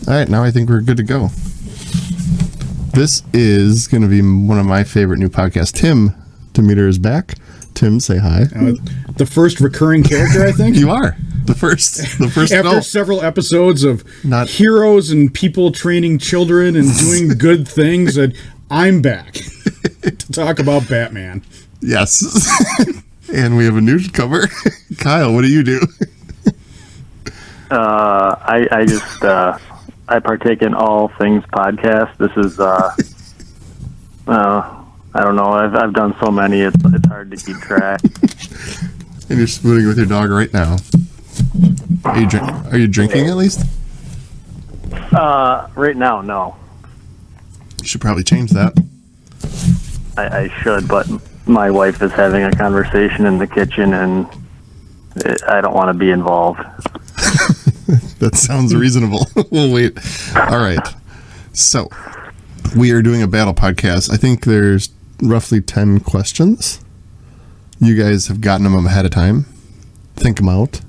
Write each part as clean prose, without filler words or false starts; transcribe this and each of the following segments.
All right, now I think we're good to go. This is going to be one of my favorite new podcasts. Tim Demeter is back. Tim, say hi. The first recurring character, I think. You are the first. After several episodes of heroes and people training children and doing good things, and I'm back to talk about Batman. Yes, and we have a newcomer, Kyle. What do you do? I partake in all things podcast. This is I don't know. I've done so many. It's hard to keep track. And you're spooning with your dog right now. Are you drinking at least? Right now, no. You should probably change that. I should, but my wife is having a conversation in the kitchen, and I don't want to be involved. That sounds reasonable. We'll wait. All right. So, we are doing a battle podcast. I think there's roughly 10 questions. You guys have gotten them ahead of time. Think them out.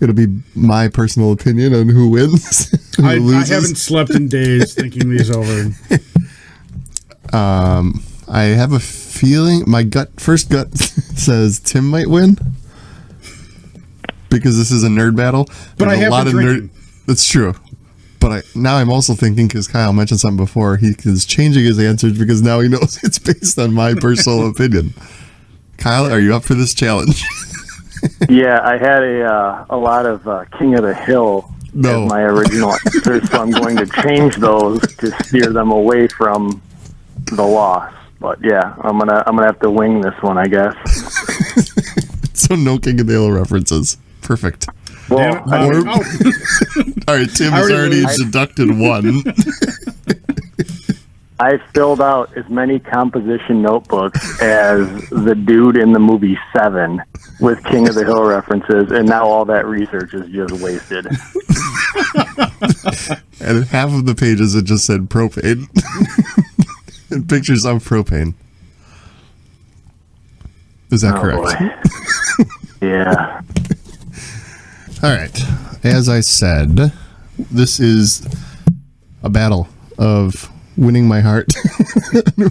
It'll be my personal opinion on who wins, who loses. I haven't slept in days thinking these over. I have a feeling, my first gut says Tim might win. Because this is a nerd battle. But I have been drinking. That's true. But now I'm also thinking, because Kyle mentioned something before, he is changing his answers because now he knows it's based on my personal opinion. Kyle, are you up for this challenge? Yeah, I had a lot of King of the Hill as my original answers, so I'm going to change those to steer them away from the loss. But yeah, I'm gonna have to wing this one, I guess. So no King of the Hill references. Perfect. Well, all right, Tim has already deducted one. I filled out as many composition notebooks as the dude in the movie Seven with King of the Hill references, and now all that research is just wasted. And half of the pages it just said propane. And pictures of propane. Is that correct? Yeah. All right. As I said, this is a battle of winning my heart.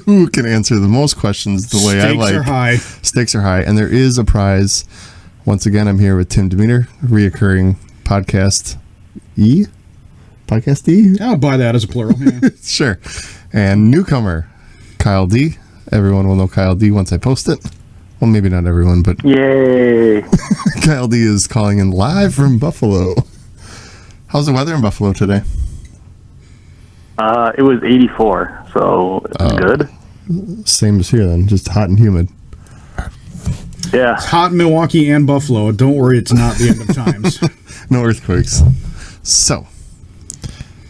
Who can answer the most questions the way I like. Stakes are high. Stakes are high. And there is a prize. Once again, I'm here with Tim Demeter, reoccurring podcast E? Podcast E? I'll buy that as a plural. Yeah. Sure. And newcomer, Kyle D. Everyone will know Kyle D once I post it. Well, maybe not everyone, but... Yay! Kyle D is calling in live from Buffalo. How's the weather in Buffalo today? It was 84, so good. Same as here then, just hot and humid. Yeah. It's hot in Milwaukee and Buffalo. Don't worry, it's not the end of times. No earthquakes. So,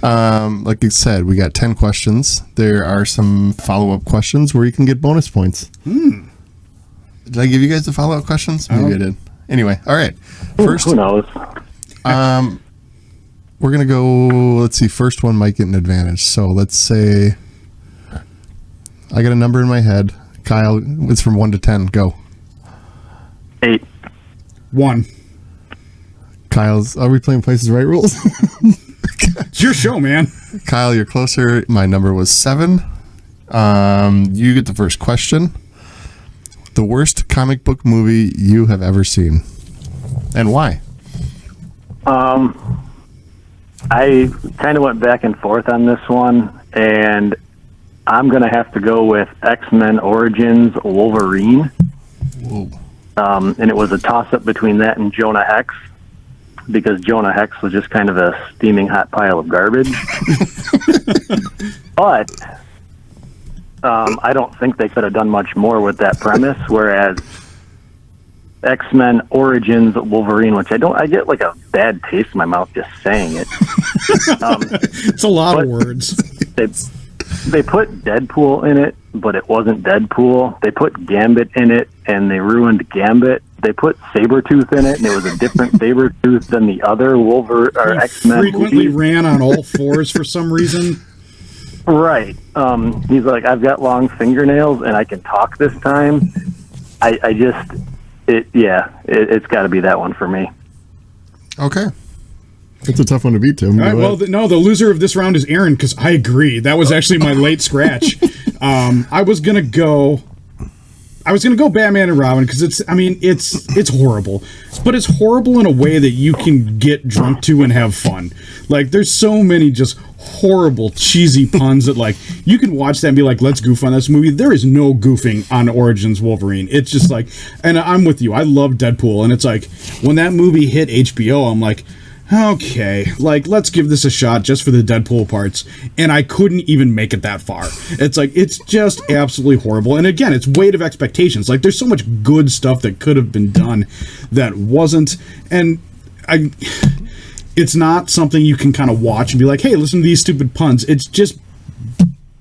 like I said, we got 10 questions. There are some follow-up questions where you can get bonus points. Did I give you guys the follow-up questions? Maybe I did. Anyway, all right. First, who knows? We're going to go, let's see, first one might get an advantage. So let's say I got a number in my head. Kyle, it's from 1 to 10. Go. 8. 1. Kyle's, are we playing Places Right rules? It's your show, man. Kyle, you're closer. My number was 7. You get the first question. The worst comic book movie you have ever seen. And why? I kind of went back and forth on this one, and I'm going to have to go with X-Men Origins Wolverine. Whoa. And it was a toss-up between that and Jonah Hex, because Jonah Hex was just kind of a steaming hot pile of garbage. But I don't think they could have done much more with that premise, whereas X-Men Origins Wolverine, which I get like a bad taste in my mouth just saying it. It's a lot of words. They put Deadpool in it, but it wasn't Deadpool. They put Gambit in it, and they ruined Gambit. They put Sabretooth in it, and it was a different Sabretooth than the other X-Men frequently movies. Ran on all fours for some reason. Right. He's like, I've got long fingernails, and I can talk this time. It's got to be that one for me. Okay. That's a tough one to beat, Tim. All right, well, the loser of this round is Aaron, because I agree. That was actually my late scratch. I was gonna go Batman and Robin because it's horrible, but it's horrible in a way that you can get drunk to and have fun. Like, there's so many just horrible, cheesy puns that, like, you can watch that and be like, let's goof on this movie. There is no goofing on Origins Wolverine. It's just like, and I'm with you. I love Deadpool, and it's like, when that movie hit HBO, I'm like, okay, like, let's give this a shot just for the Deadpool parts. And I couldn't even make it that far. It's like, it's just absolutely horrible. And again, it's weight of expectations. Like, there's so much good stuff that could have been done that wasn't. And it's not something you can kind of watch and be like, hey, listen to these stupid puns. It's just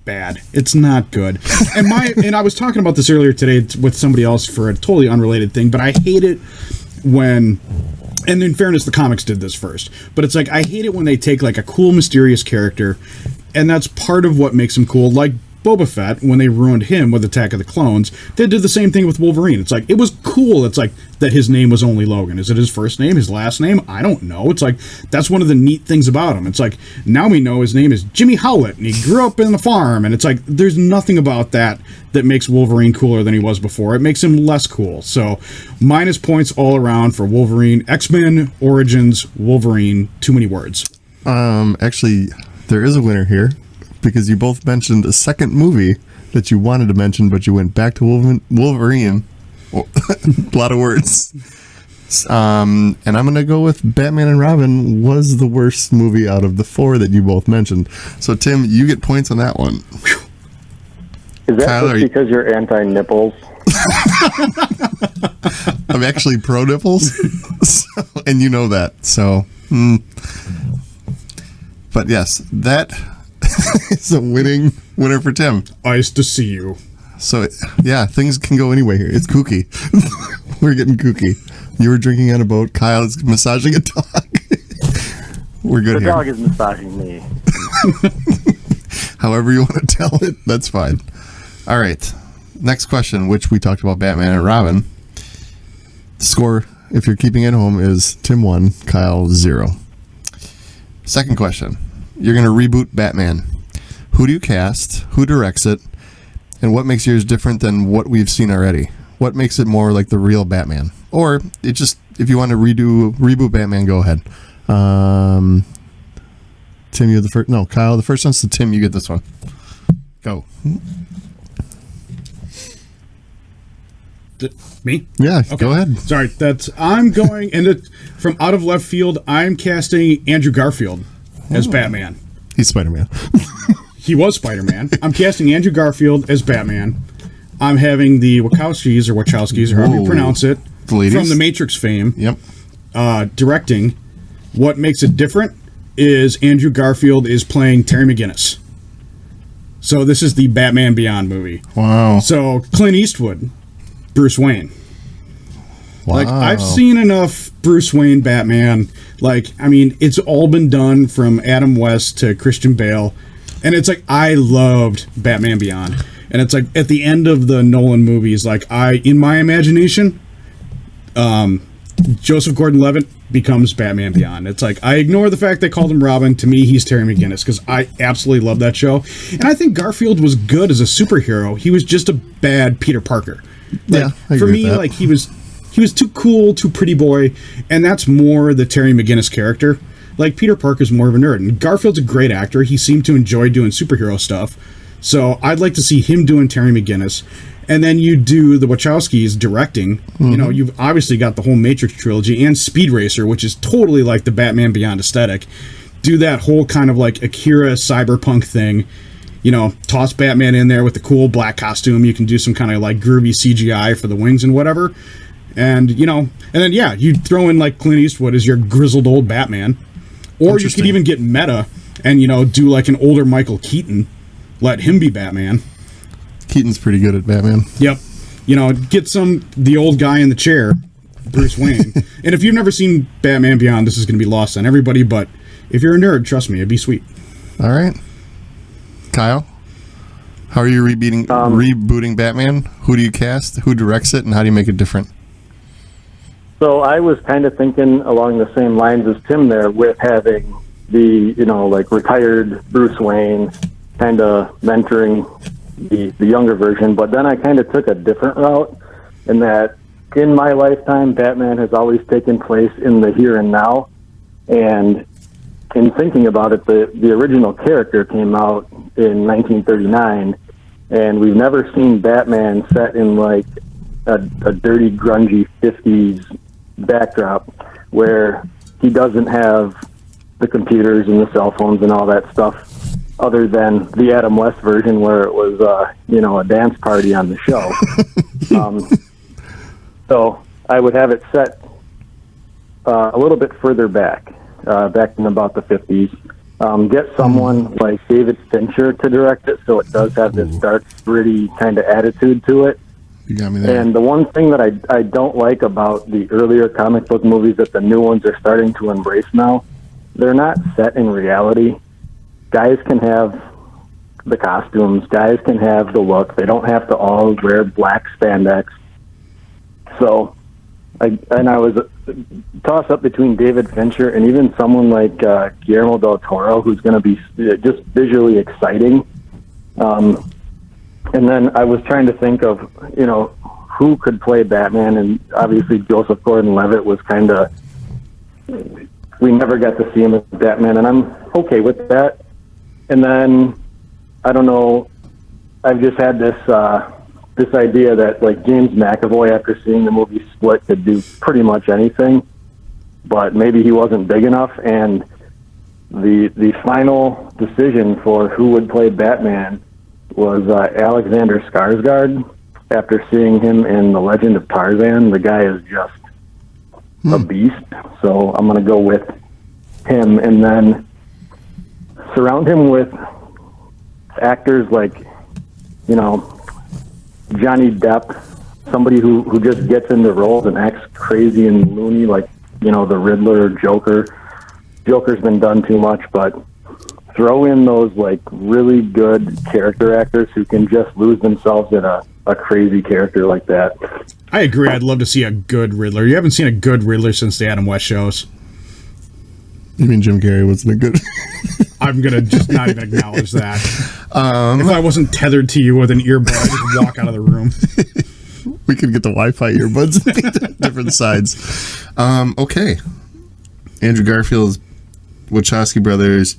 bad. It's not good. And I was talking about this earlier today with somebody else for a totally unrelated thing, but I hate it when, and in fairness, the comics did this first, but it's like, I hate it when they take like a cool, mysterious character, and that's part of what makes him cool. Like Boba Fett, when they ruined him with Attack of the Clones, they did the same thing with Wolverine. It's like, it was cool. It's like that his name was only Logan. Is it his first name, his last name? I don't know. It's like, that's one of the neat things about him. It's like, now we know his name is Jimmy Howlett, and he grew up in the farm, and it's like, there's nothing about that makes Wolverine cooler than he was before. It makes him less cool. So, minus points all around for Wolverine. X-Men Origins Wolverine, too many words. Actually, there is a winner here, because you both mentioned a second movie that you wanted to mention, but you went back to Wolverine. A lot of words. And I'm going to go with Batman and Robin was the worst movie out of the four that you both mentioned. So, Tim, you get points on that one. Is that Kyle, just because you're anti-nipples? I'm actually pro-nipples, and you know that. So, but yes, that is a winner for Tim. Nice to see you. So, yeah, things can go anyway here. It's kooky. We're getting kooky. You were drinking on a boat. Kyle is massaging a dog. We're good here. The dog is massaging me. However you want to tell it, that's fine. All right. Next question, which we talked about Batman and Robin. The score, if you're keeping it home, is Tim 1, Kyle 0. Second question. You're going to reboot Batman. Who do you cast? Who directs it? And what makes yours different than what we've seen already? What makes it more like the real Batman? Or it just, if you want to reboot Batman, go ahead. Tim, you're the first. No, Kyle, the first one's to Tim. You get this one. Go. Me? Yeah, okay. Go ahead. Sorry, I'm going, and from out of left field, I'm casting Andrew Garfield as Batman. He's Spider-Man. He was Spider-Man. I'm casting Andrew Garfield as Batman. I'm having the Wachowskis, or however you pronounce it, from the Matrix fame, directing. What makes it different is Andrew Garfield is playing Terry McGinnis. So this is the Batman Beyond movie. Wow. So Clint Eastwood, Bruce Wayne. Wow. Like, I've seen enough Bruce Wayne Batman. Like, I mean, it's all been done from Adam West to Christian Bale. And it's like, I loved Batman Beyond. And it's like, at the end of the Nolan movies, like, in my imagination, Joseph Gordon-Levitt becomes Batman Beyond. It's like, I ignore the fact they called him Robin. To me, he's Terry McGinnis, because I absolutely love that show. And I think Garfield was good as a superhero. He was just a bad Peter Parker. Like, yeah, for me, like, he was too cool, too pretty boy, and that's more the Terry McGinnis character. Like, Peter Parker's more of a nerd, and Garfield's a great actor. He seemed to enjoy doing superhero stuff. So I'd like to see him doing Terry McGinnis. And then you do the Wachowskis directing. Mm-hmm. You know, you've obviously got the whole Matrix trilogy and Speed Racer, which is totally like the Batman Beyond aesthetic. Do that whole kind of like Akira cyberpunk thing. You know, toss Batman in there with the cool black costume. You can do some kind of like groovy CGI for the wings and whatever. And, you know, and then, yeah, you throw in like Clint Eastwood as your grizzled old Batman. Or you could even get meta and, you know, do like an older Michael Keaton. Let him be Batman. Keaton's pretty good at Batman. Yep. You know, get the old guy in the chair, Bruce Wayne. And if you've never seen Batman Beyond, this is going to be lost on everybody. But if you're a nerd, trust me, it'd be sweet. All right. Kyle, how are you rebooting Batman? Who do you cast? Who directs it? And how do you make it different? So I was kind of thinking along the same lines as Tim there, with having the, like retired Bruce Wayne kind of mentoring the younger version. But then I kind of took a different route in that in my lifetime, Batman has always taken place in the here and now. And in thinking about it, the original character came out in 1939, and we've never seen Batman set in like a dirty, grungy 50s backdrop where he doesn't have the computers and the cell phones and all that stuff, other than the Adam West version where it was, a dance party on the show. So I would have it set a little bit further back in about the 50s. Get someone like David Fincher to direct it, so it does have this dark, gritty kind of attitude to it. You got me there. And the one thing that I don't like about the earlier comic book movies that the new ones are starting to embrace now, they're not set in reality. Guys can have the costumes. Guys can have the look. They don't have to all wear black spandex. So, I was tossed up between David Fincher and even someone like Guillermo del Toro, who's going to be just visually exciting. And then I was trying to think of, who could play Batman, and obviously Joseph Gordon-Levitt was kind of, we never got to see him as Batman, and I'm okay with that. And then, I don't know, I've just had this idea that, like, James McAvoy, after seeing the movie Split, could do pretty much anything, but maybe he wasn't big enough, and the final decision for who would play Batman was Alexander Skarsgård. After seeing him in The Legend of Tarzan, the guy is just a beast. So I'm going to go with him, and then surround him with actors like, Johnny Depp, somebody who just gets into roles and acts crazy and loony, like, the Riddler, Joker. Joker's been done too much, but throw in those, like, really good character actors who can just lose themselves in a crazy character like that. I agree. I'd love to see a good Riddler. You haven't seen a good Riddler since the Adam West shows. You mean Jim Carrey wasn't a good... I'm going to just not even acknowledge that. If I wasn't tethered to you with an earbud, I'd just walk out of the room. We could get the Wi-Fi earbuds on different sides. Okay. Andrew Garfield's Wachowski Brothers,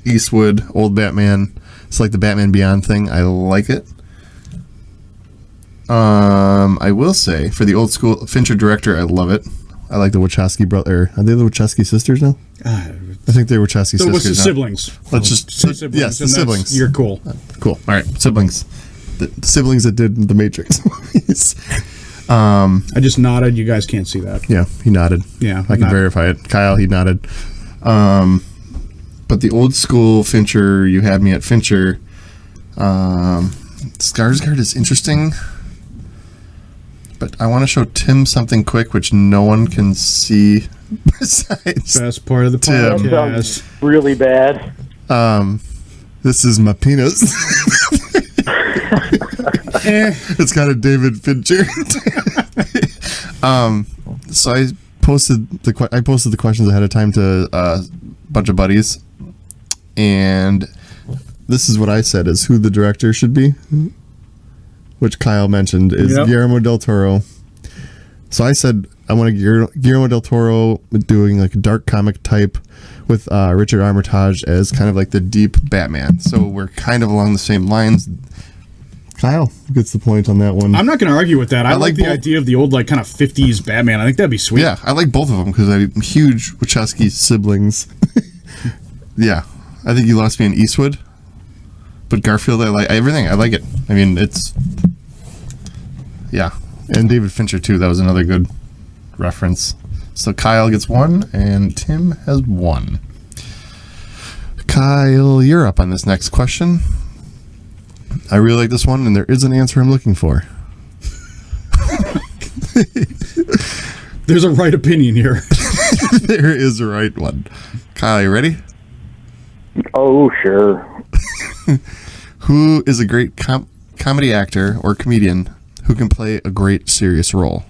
Eastwood, old Batman. It's like the Batman Beyond thing. I like it. I will say, for the old school Fincher director, I love it. I like the Wachowski brother. Are they the Wachowski sisters now? I think they were Wachowski sisters. What's the now. Siblings? Let's just siblings, yes, the siblings. You're cool. Cool. All right, siblings. The siblings that did the Matrix movies. I just nodded. You guys can't see that. Yeah, he nodded. Yeah, I can verify it. Kyle, he nodded. But the old school Fincher, you had me at Fincher. Skarsgård is interesting, but I want to show Tim something quick, which no one can see besides best part of the Tim. Sounds really bad. This is my penis. It's got a David Fincher. So I posted the questions ahead of time to a bunch of buddies, and this is what I said is who the director should be, which Kyle mentioned is Guillermo del Toro. So I said I want Guillermo del Toro doing like a dark comic type with Richard Armitage as kind of like the deep Batman. So we're kind of along the same lines. Kyle gets the point on that one. I'm not going to argue with that. I like the both. idea of the old, like, kind of 50s Batman. I think that'd be sweet. Yeah, I like both of them because I'm huge Wachowski siblings. Yeah, I think you lost me in Eastwood, but Garfield, I like everything. I like it. I mean, it's and David Fincher too. That was another good reference. So Kyle gets one, and Tim has one. Kyle, you're up on this next question. I really like this one, and there is an answer I'm looking for. There's a right opinion here. There is a right one. Kyle, you ready? Oh, sure. Who is a great comedy actor or comedian who can play a great serious role?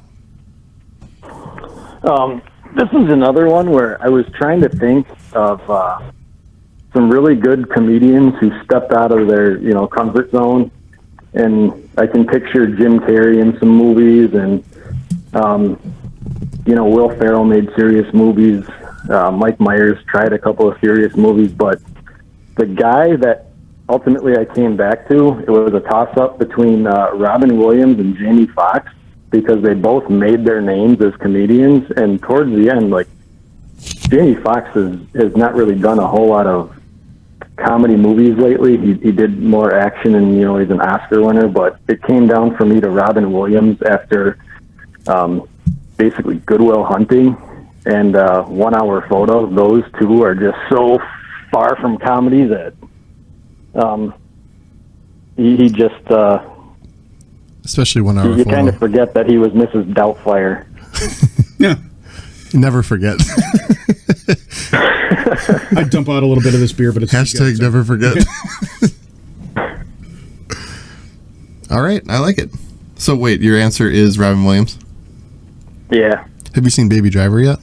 This is another one where I was trying to think of some really good comedians who stepped out of their, comfort zone. And I can picture Jim Carrey in some movies, and, Will Ferrell made serious movies. Mike Myers tried a couple of serious movies, but the guy that ultimately I came back to, it was a toss-up between Robin Williams and Jamie Foxx, because they both made their names as comedians, and towards the end, like, Jamie Foxx has not really done a whole lot of comedy movies lately. He did more action, and he's an Oscar winner, but it came down for me to Robin Williams after basically Good Will Hunting and 1 Hour Photo. Those two are just so far from comedy that he just especially 1 Hour Photo. You kind of forget that he was Mrs. Doubtfire. Yeah. Never forget. I dump out a little bit of this beer, but it's hashtag never forget. All right, I like it. So wait, your answer is Robin Williams? Yeah. Have you seen Baby Driver yet?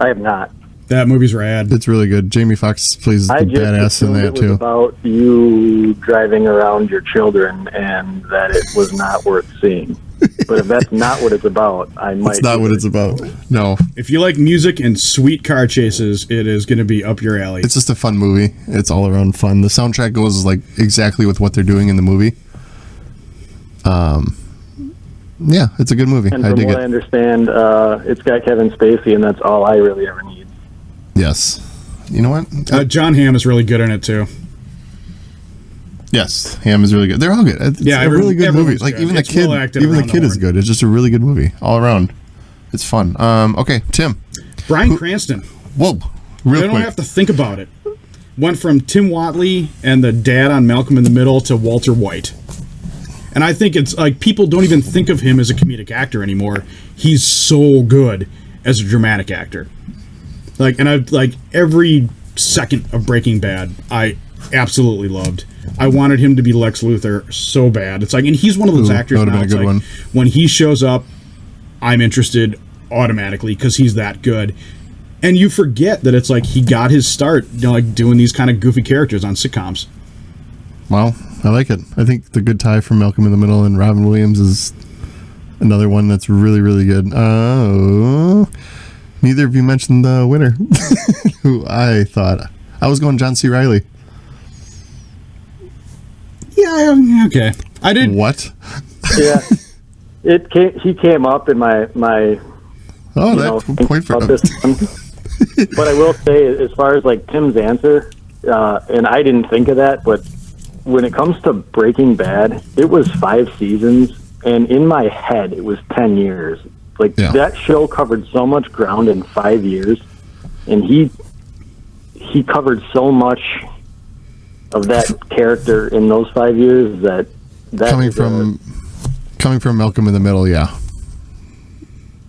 I have not. That movie's rad. It's really good. Jamie Foxx plays the badass in that it was too. About you driving around your children, and that it was not worth seeing. But if that's not what it's about, I might. It's not what it's about. No. If you like music and sweet car chases, it is going to be up your alley. It's just a fun movie. It's all around fun. The soundtrack goes like exactly with what they're doing in the movie. Yeah, it's a good movie. And from what I understand, it's got Kevin Spacey, and that's all I really ever need. Yes. You know what? John Hamm is really good in it too. Yes, Hamm is really good. They're all good. It's a really good movie. Like even the kid, is good. It's just a really good movie all around. It's fun. Okay, Tim. Bryan Cranston. Whoa, real quick. I don't have to think about it. Went from Tim Whatley and the dad on Malcolm in the Middle to Walter White. And I think it's like people don't even think of him as a comedic actor anymore. He's so good as a dramatic actor. Like every second of Breaking Bad, I absolutely loved. I wanted him to be Lex Luthor so bad. It's like, and he's one of those actors now. It's like, when he shows up, I'm interested automatically because he's that good. And you forget that it's like he got his start, like doing these kind of goofy characters on sitcoms. Well, I like it. I think the good tie from Malcolm in the Middle and Robin Williams is another one that's really, really good. Neither of you mentioned the winner, who I thought. I was going John C. Reilly. Yeah, okay. I didn't. What? Yeah. He came up in my point for this one. But I will say, as far as like Tim's answer, and I didn't think of that, but when it comes to Breaking Bad, it was 5 seasons, and in my head, it was 10 years. That show covered so much ground in 5 years, and he covered so much of that character in those 5 years that coming from Malcolm in the Middle, yeah.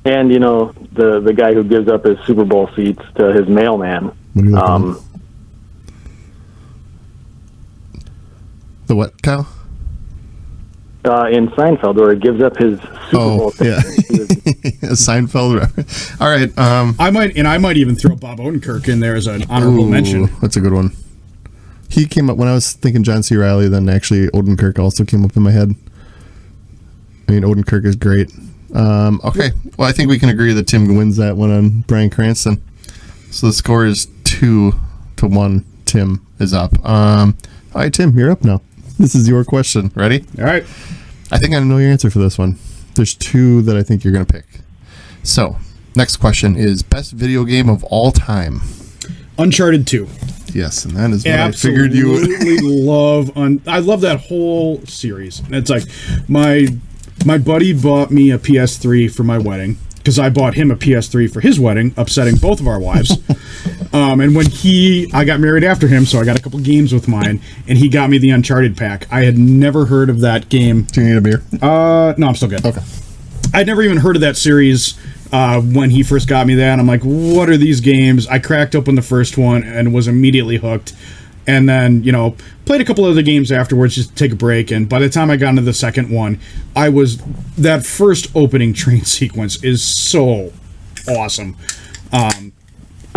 And the guy who gives up his Super Bowl seats to his mailman. The what, Kyle? In Seinfeld, where he gives up his Super Bowl yeah. Seinfeld. All right. I might even throw Bob Odenkirk in there as an honorable mention. That's a good one. He came up when I was thinking John C. Reilly. Then actually Odenkirk also came up in my head. I mean, Odenkirk is great. Okay. Well, I think we can agree that Tim wins that one on Bryan Cranston. So the score is 2-1. Tim is up. All right, Tim, you're up now. This is your question. Ready? All right. I think I know your answer for this one. There's 2 that I think you're going to pick. So, next question is best video game of all time. Uncharted 2. Yes, and that is what I figured you would. I love that whole series. And it's like my buddy bought me a PS3 for my wedding because I bought him a PS3 for his wedding, upsetting both of our wives. And when I got married after him, so I got a couple games with mine, and he got me the Uncharted pack. I had never heard of that game. Do you need a beer? No, I'm still good. Okay. I'd never even heard of that series when he first got me that. I'm like, what are these games? I cracked open the first one and was immediately hooked. And then, played a couple other games afterwards just to take a break. And by the time I got into the second one, that first opening train sequence is so awesome.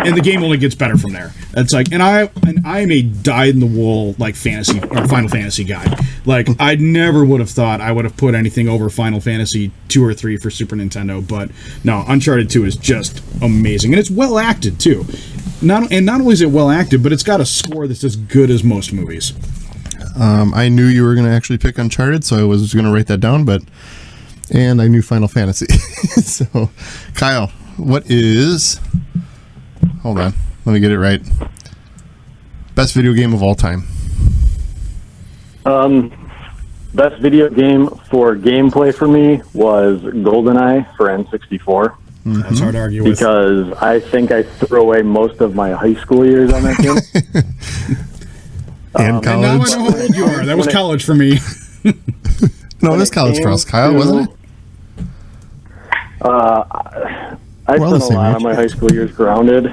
And the game only gets better from there. It's like, and I am a dyed-in-the-wool like fantasy or Final Fantasy guy. Like, I never would have thought I would have put anything over Final Fantasy 2 or 3 for Super Nintendo, but no, Uncharted 2 is just amazing, and it's well acted too. Not only is it well acted, but it's got a score that's as good as most movies. I knew you were going to actually pick Uncharted, so I was going to write that down, and I knew Final Fantasy. So, Kyle, what is... Hold on. Let me get it right. Best video game of all time. Best video game for gameplay for me was GoldenEye for N64. That's hard to argue with. Because I think I threw away most of my high school years on that game. And college. And now I know how old you are. That was college for me. No, it was college for us, Kyle, wasn't it? I spent a lot of my high school years grounded.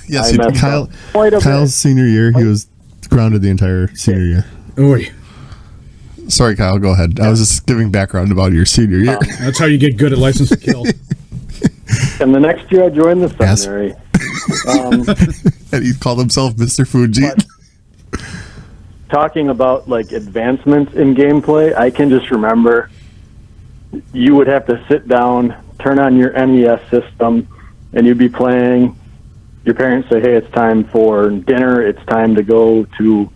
Yes, Kyle's senior year, he was grounded the entire senior year. Oy. Sorry, Kyle, go ahead. I was just giving background about your senior year. That's how you get good at License to Kill. And the next year I joined the seminary. And he called himself Mr. Fuji. Talking about like advancements in gameplay, I can just remember you would have to sit down, turn on your NES system, and you'd be playing. Your parents say, hey, it's time for dinner. It's time to go to,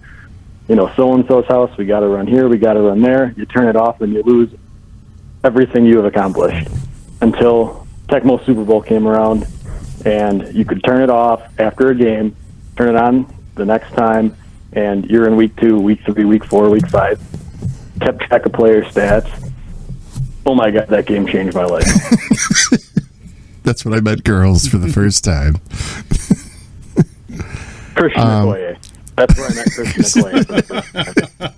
so-and-so's house. We got to run here. We got to run there. You turn it off and you lose everything you have accomplished until Tecmo Super Bowl came around and you could turn it off after a game, turn it on the next time, and you're in week 2, week 3, week 4, week 5. Kept track of player stats. Oh my God, that game changed my life. That's when I met girls for the first time. Christian Okoye. That's where I met Christian Okoye for the first time.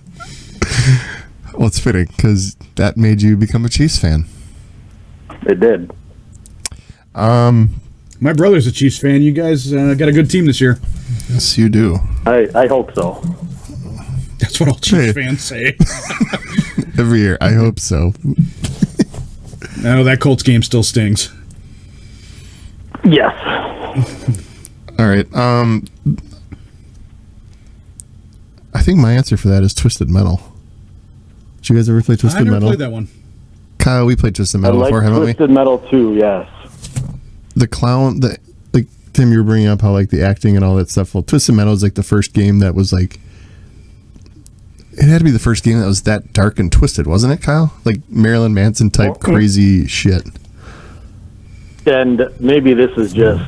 Well, it's fitting because that made you become a Chiefs fan. It did. My brother's a Chiefs fan. You guys got a good team this year. Yes, you do. I hope so. That's what all Chiefs fans say. Every year. I hope so. No, that Colts game still stings. Yes. All right. I think my answer for that is Twisted Metal. Did you guys ever play Twisted Metal? I never played that one. Kyle, we played Twisted Metal before, haven't we? Twisted Metal too, yes. The clown, Tim, you were bringing up how like the acting and all that stuff. Well, Twisted Metal is like the first game that was like, it had to be the first game that was that dark and twisted, wasn't it, Kyle? Like Marilyn Manson type crazy shit. And maybe this is just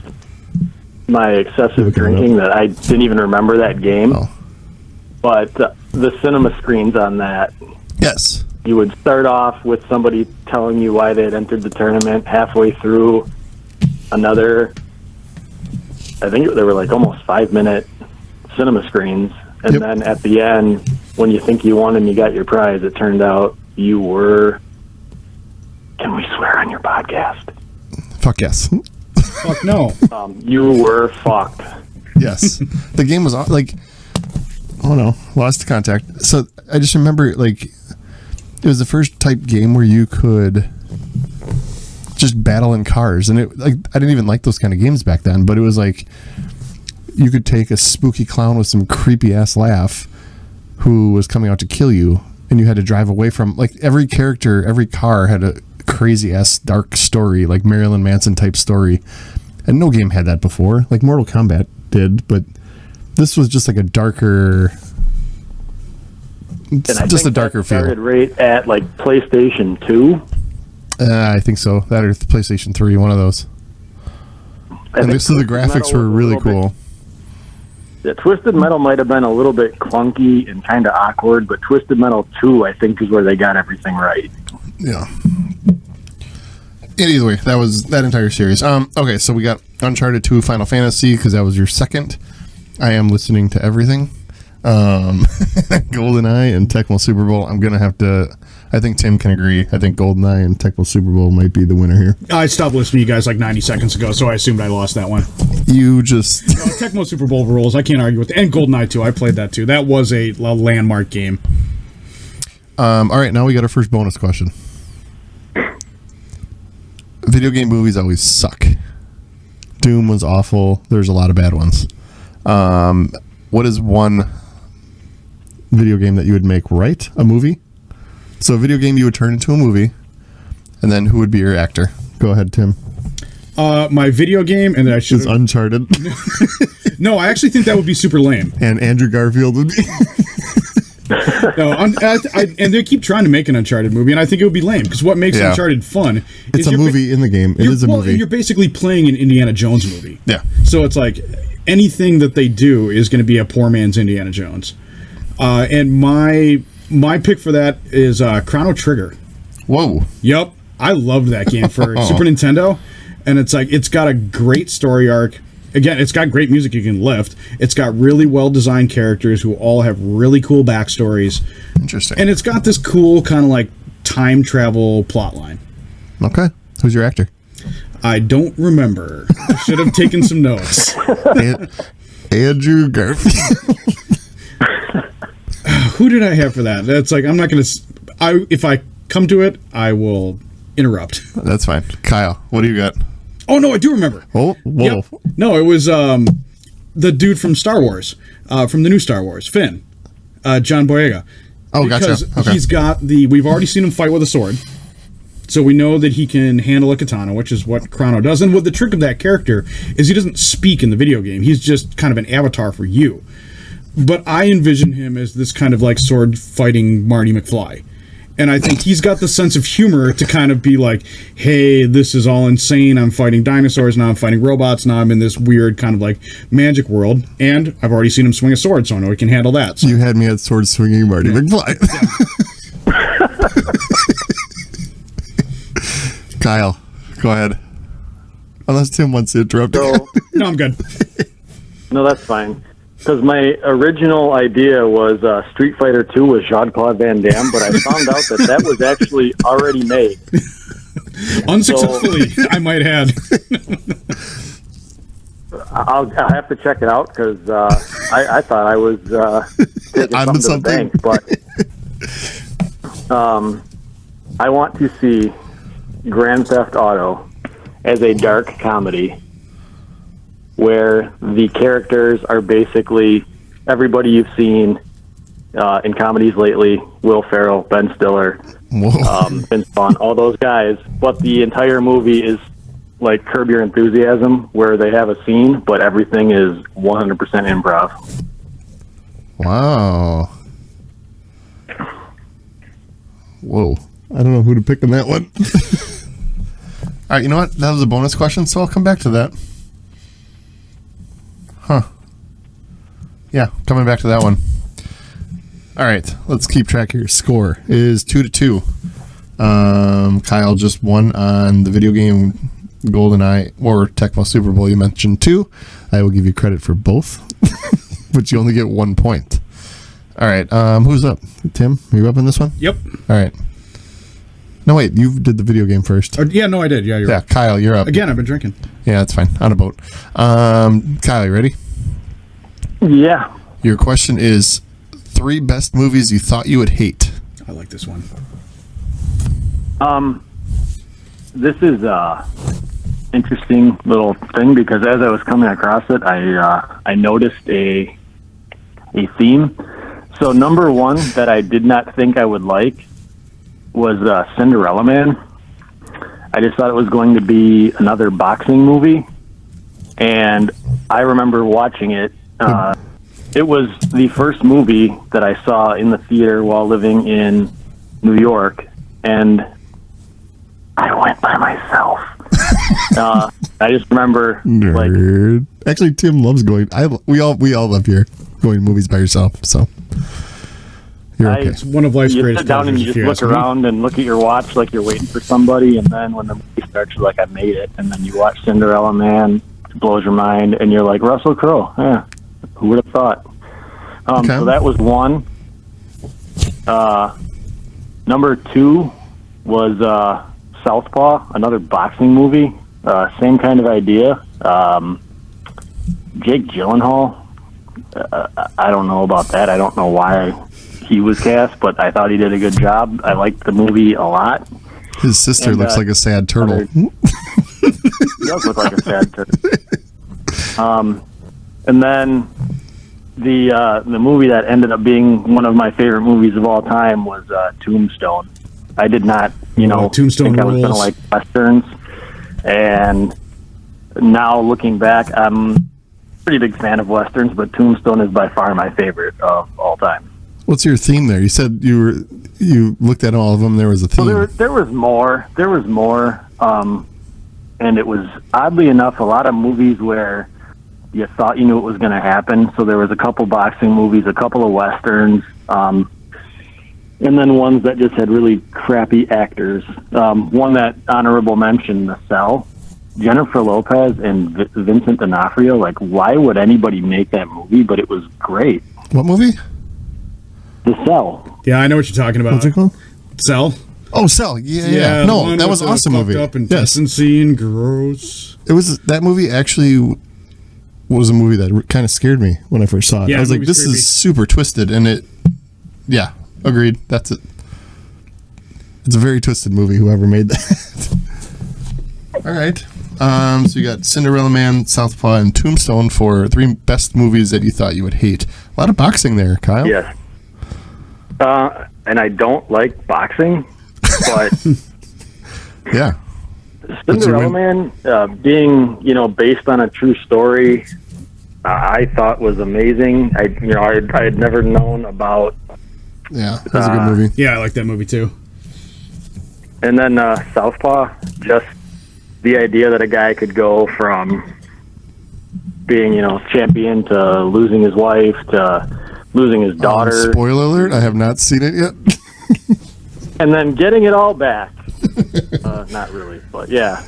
my excessive drinking that I didn't even remember that game. Oh. But the cinema screens on that. Yes. You would start off with somebody telling you why they had entered the tournament. Halfway through, I think there were like almost 5-minute cinema screens. And then at the end, when you think you won and you got your prize, it turned out you were... Can we swear on your podcast? Fuck yes. Fuck no. You were fucked. Yes. The game was like... Oh no, lost contact. So I just remember like it was the first type game where you could just battle in cars, and it like I didn't even like those kind of games back then, but it was like you could take a spooky clown with some creepy ass laugh who was coming out to kill you, and you had to drive away from like every character, every car had a crazy ass dark story, like Marilyn Manson type story, and no game had that before. Like Mortal Kombat did, but this was just like a darker, just a darker feel. Started right at like PlayStation 2. I think so. That or the PlayStation 3, one of those. And so the graphics were really cool. Yeah, Twisted Metal might have been a little bit clunky and kind of awkward, but Twisted Metal 2, I think, is where they got everything right. Yeah. Either way, that was that entire series. Okay, so we got Uncharted 2, Final Fantasy, because that was your second. I am listening to everything. GoldenEye and Tecmo Super Bowl. I'm going to have to... I think Tim can agree. I think GoldenEye and Tecmo Super Bowl might be the winner here. I stopped listening to you guys like 90 seconds ago, so I assumed I lost that one. You just... Tecmo Super Bowl rules. I can't argue with that. And GoldenEye, too. I played that, too. That was a landmark game. All right, now we got our first bonus question. Video game movies always suck. Doom was awful. There's a lot of bad ones. What is one video game that you would make right? A movie? So a video game you would turn into a movie, and then who would be your actor? Go ahead, Tim. My video game, and I should... Is Uncharted. No, I actually think that would be super lame. And Andrew Garfield would be... No, and they keep trying to make an Uncharted movie, and I think it would be lame, because what makes Uncharted fun... It's a movie in the game. It is a movie. You're basically playing an Indiana Jones movie. Yeah. So it's like, anything that they do is going to be a poor man's Indiana Jones. And my pick for that is Chrono Trigger. Whoa. Yep. I loved that game for Super Nintendo. And it's like, it's got a great story arc. Again, it's got great music you can lift. It's got really well-designed characters who all have really cool backstories. Interesting. And it's got this cool kind of like time travel plot line. Okay. Who's your actor? I don't remember. I should have taken some notes. Andrew Garfield. Who did I have for that? That's like, I'm not going to... If I come to it, I will interrupt. That's fine. Kyle, what do you got? Oh, no, I do remember. Oh, whoa. Yep. No, it was the dude from Star Wars, from the new Star Wars, Finn, John Boyega. Oh, because gotcha. Okay. He's got we've already seen him fight with a sword, so we know that he can handle a katana, which is what Chrono does. And what the trick of that character is, he doesn't speak in the video game. He's just kind of an avatar for you. But I envision him as this kind of like sword fighting Marty McFly. And I think he's got the sense of humor to kind of be like, hey, this is all insane. I'm fighting dinosaurs. Now I'm fighting robots. Now I'm in this weird kind of like magic world. And I've already seen him swing a sword, so I know he can handle that. So. You had me at sword swinging Marty McFly. Yeah. Kyle, go ahead. Unless Tim wants to interrupt. So, no, I'm good. No, that's fine. Because my original idea was Street Fighter 2 with Jean-Claude Van Damme, but I found out that was actually already made. Unsuccessfully, I might add. I'll have to check it out, because I thought I was taking something to the bank. But I want to see Grand Theft Auto as a dark comedy, where the characters are basically everybody you've seen in comedies lately: Will Ferrell, Ben Stiller, Vince Vaughn, all those guys. But the entire movie is like Curb Your Enthusiasm, where they have a scene, but everything is 100% improv. Wow. Whoa. I don't know who to pick on that one. All right, you know what? That was a bonus question, so I'll come back to that. Huh. Yeah, coming back to that one. All right, let's keep track of your score. It is 2-2. Kyle just won on the video game GoldenEye or Tecmo Super Bowl. You mentioned 2. I will give you credit for both, but you only get 1 point. All right, who's up? Tim, are you up in this one? Yep. All right. No, wait, you did the video game first. Yeah, no, I did. Yeah, you're right. Kyle, you're up. Again, I've been drinking. Yeah, that's fine. On a boat. Kyle, you ready? Yeah. Your question is 3 best movies you thought you would hate. I like this one. This is interesting little thing, because as I was coming across it, I noticed a theme. So number 1 that I did not think I would like was Cinderella Man. I just thought it was going to be another boxing movie, and I remember watching it. It was the first movie that I saw in the theater while living in New York, and I went by myself. I just remember, Nerd. Actually, Tim loves going. We all love here going to movies by yourself. So you're okay. It's one of life's you greatest sit down and pleasures, you just look around and look at your watch like you're waiting for somebody, and then when the movie starts, you're like, I made it. And then you watch Cinderella Man, it blows your mind, and you're like, Russell Crowe. Yeah, who would have thought? So that was one. Number two was Southpaw, another boxing movie. Same kind of idea. Jake Gyllenhaal. I don't know about that. I don't know why he was cast, but I thought he did a good job. I liked the movie a lot. His sister looks like a sad turtle. He does look like a sad turtle. And then the movie that ended up being one of my favorite movies of all time was Tombstone. I did not, Tombstone think I was going to like Westerns. And now looking back, I'm a pretty big fan of Westerns, but Tombstone is by far my favorite of all time. What's your theme there? You said you looked at all of them. There was a theme. Well, there was more. And it was, oddly enough, a lot of movies where you thought you knew what was going to happen. So there was a couple boxing movies, a couple of Westerns, and then ones that just had really crappy actors. One that honorable mention, The Cell. Jennifer Lopez and Vincent D'Onofrio. Like, why would anybody make that movie? But it was great. What movie? The Cell. Yeah, I know what you're talking about. What's it called? Cell. Oh, Cell. Yeah. No, that was an awesome movie. Up and decency and gross. It was, that movie actually was a movie that kind of scared me when I first saw it. Yeah, I was like, this is super twisted, and yeah, agreed. That's it. It's a very twisted movie, whoever made that. All right. So you got Cinderella Man, Southpaw, and Tombstone for 3 best movies that you thought you would hate. A lot of boxing there, Kyle. Yes. And I don't like boxing, but yeah. Cinderella Man, being based on a true story, I thought was amazing. I had never known about. Yeah, that was a good movie. Yeah, I like that movie too. And then Southpaw, just the idea that a guy could go from being champion to losing his wife to losing his daughter. Spoiler alert! I have not seen it yet. And then getting it all back. Not really, but yeah.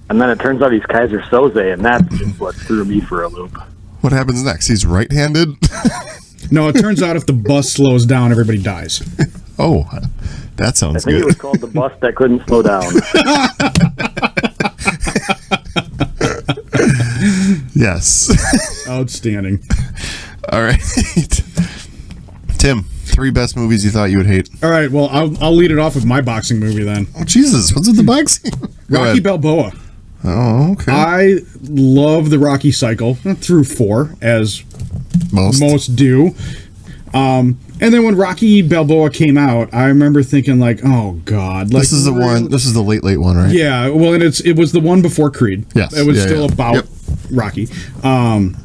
And then it turns out he's Kaiser Soze, and that's just what threw me for a loop. What happens next? He's right-handed? No, it turns out if the bus slows down, everybody dies. Oh, that sounds good. I think it was called The Bus That Couldn't Slow Down. Yes. Outstanding. All right. Tim, 3 best movies you thought you would hate. All right, well, I'll lead it off with my boxing movie then. Oh, Jesus. What's with the boxing? Rocky Balboa. Oh, okay. I love the Rocky cycle through 4, as most do. And then when Rocky Balboa came out, I remember thinking like, "Oh God!" Like, this is the one. This is the late one, right? Yeah. Well, and it was the one before Creed. Yes. It was still about Rocky. And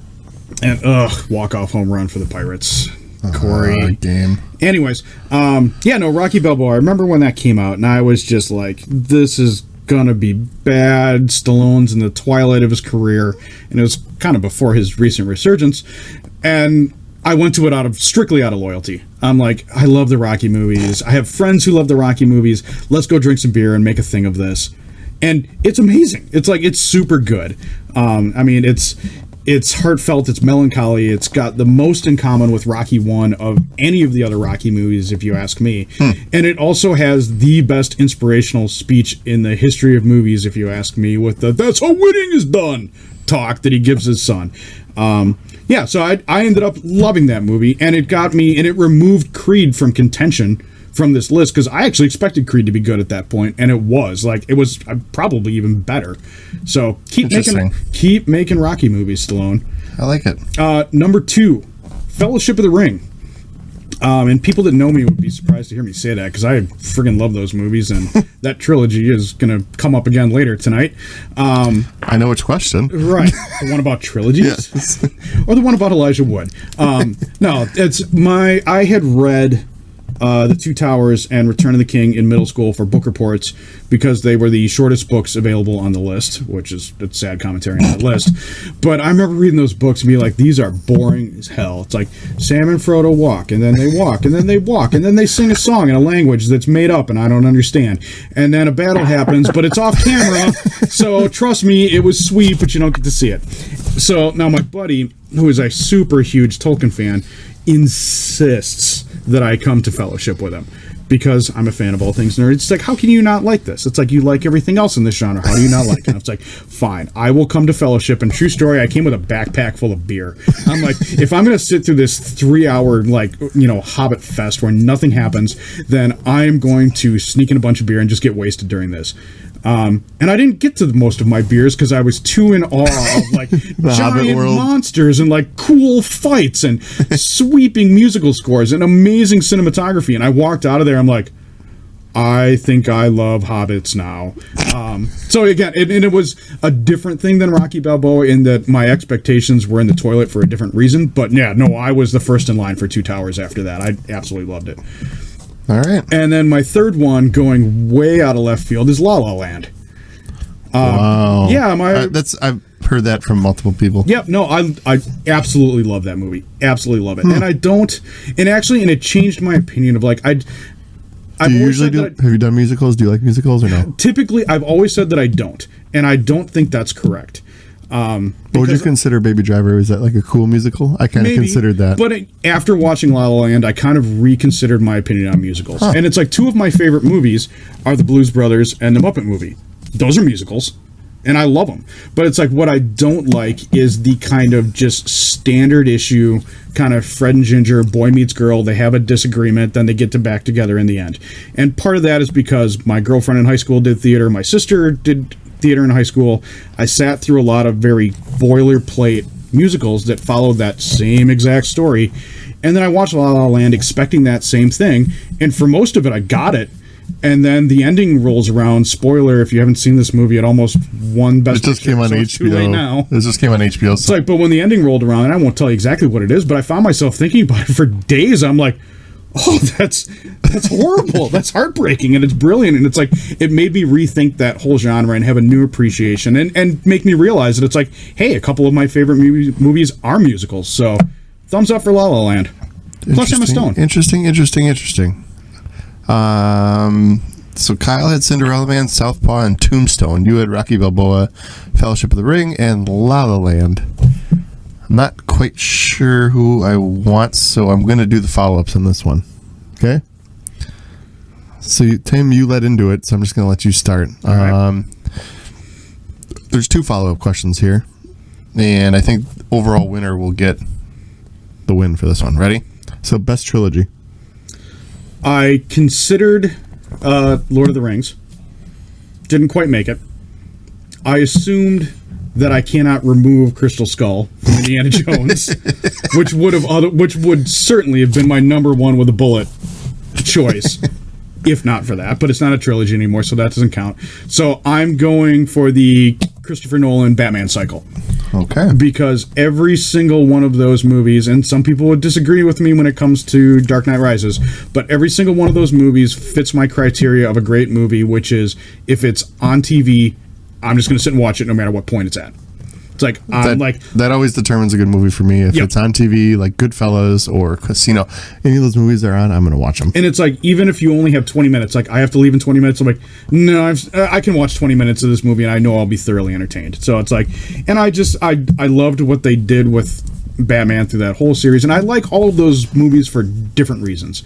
walk-off home run for the Pirates. Corey. Game. Anyways, Rocky Balboa. I remember when that came out, and I was just like, "This is gonna be bad." Stallone's in the twilight of his career, and it was kind of before his recent resurgence, and I went to it strictly out of loyalty. I'm like, I love the Rocky movies. I have friends who love the Rocky movies. Let's go drink some beer and make a thing of this. And it's amazing. It's super good. It's heartfelt. It's melancholy. It's got the most in common with Rocky 1 of any of the other Rocky movies, if you ask me. And it also has the best inspirational speech in the history of movies, if you ask me, with the "that's how winning is done" talk that he gives his son. So I ended up loving that movie, and it got me, and it removed Creed from contention from this list, because I actually expected Creed to be good at that point, and it was probably even better. So keep making Rocky movies, Stallone. I like it. Number 2, Fellowship of the Ring. And people that know me would be surprised to hear me say that, because I friggin' love those movies, and that trilogy is going to come up again later tonight. I know which question. Right. The one about trilogies? Yes. Or the one about Elijah Wood. No, I had read The Two Towers and Return of the King in middle school for book reports, because they were the shortest books available on the list, which is a sad commentary on that list. But I remember reading those books and being like, these are boring as hell. It's like Sam and Frodo walk, and then they walk, and then they walk, and then they sing a song in a language that's made up and I don't understand. And then a battle happens, but it's off camera, so trust me, it was sweet, but you don't get to see it. So now my buddy, who is a super huge Tolkien fan, insists that I come to fellowship with him because I'm a fan of all things nerd. It's like, how can you not like this? It's like, you like everything else in this genre. How do you not like it? And it's like, fine, I will come to fellowship. And true story, I came with a backpack full of beer. I'm like, if I'm going to sit through this 3-hour, Hobbit fest where nothing happens, then I'm going to sneak in a bunch of beer and just get wasted during this. And I didn't get to most of my beers because I was too in awe of giant monsters and cool fights and sweeping musical scores and amazing cinematography. And I walked out of there, I'm like, I think I love hobbits now. So again, it was a different thing than Rocky Balboa in that my expectations were in the toilet for a different reason. But yeah, no, I was the first in line for Two Towers after that. I absolutely loved it. All right. And then my third one, going way out of left field, is La La Land. Wow. Yeah, I've heard that from multiple people. Yep. No, I absolutely love that movie. Absolutely love it. And it changed my opinion of have you done musicals? Do you like musicals or no? Typically, I've always said that I don't, and I don't think that's correct. What would you consider Baby Driver? Is that a cool musical? I kind of considered that. But after watching La La Land, I kind of reconsidered my opinion on musicals. Huh. And it's two of my favorite movies are The Blues Brothers and The Muppet Movie. Those are musicals, and I love them. But it's what I don't like is the kind of just standard issue, kind of Fred and Ginger, boy meets girl, they have a disagreement, then they get back together in the end. And part of that is because my girlfriend in high school did theater, my sister did theater in high school. I sat through a lot of very boilerplate musicals that followed that same exact story, and then I watched La La Land expecting that same thing, and for most of it I got it, and then the ending rolls around. Spoiler, if you haven't seen this movie, it almost won Best Picture. It just came on HBO. Too late now. It just came on HBO. It's but when the ending rolled around, and I won't tell you exactly what it is, but I found myself thinking about it for days. I'm like, oh, that's horrible. That's heartbreaking, and it's brilliant. And it's it made me rethink that whole genre and have a new appreciation and make me realize that it's hey, a couple of my favorite movies are musicals. So thumbs up for La La Land. Plus Emma Stone. Interesting. So Kyle had Cinderella Man, Southpaw, and Tombstone. You had Rocky Balboa, Fellowship of the Ring, and La La Land. I'm not quite sure who I want, so I'm going to do the follow-ups on this one. Okay? So, Tim, you led into it, so I'm just going to let you start. All right. There's 2 follow-up questions here, and I think overall winner will get the win for this one. Ready? So, best trilogy. I considered Lord of the Rings. Didn't quite make it. I assumed that I cannot remove Crystal Skull from Indiana Jones, which would certainly have been my number one with a bullet choice, if not for that. But it's not a trilogy anymore, so that doesn't count. So I'm going for the Christopher Nolan Batman cycle. Okay. Because every single one of those movies, and some people would disagree with me when it comes to Dark Knight Rises, but every single one of those movies fits my criteria of a great movie, which is if it's on TV, I'm just going to sit and watch it no matter what point it's at. It's that always determines a good movie for me. If it's on TV, like Goodfellas or Casino, any of those movies they're on, I'm going to watch them. And it's even if you only have 20 minutes, I have to leave in 20 minutes. I'm like, no, I can watch 20 minutes of this movie and I know I'll be thoroughly entertained. So it's and I loved what they did with Batman through that whole series, and I like all of those movies for different reasons.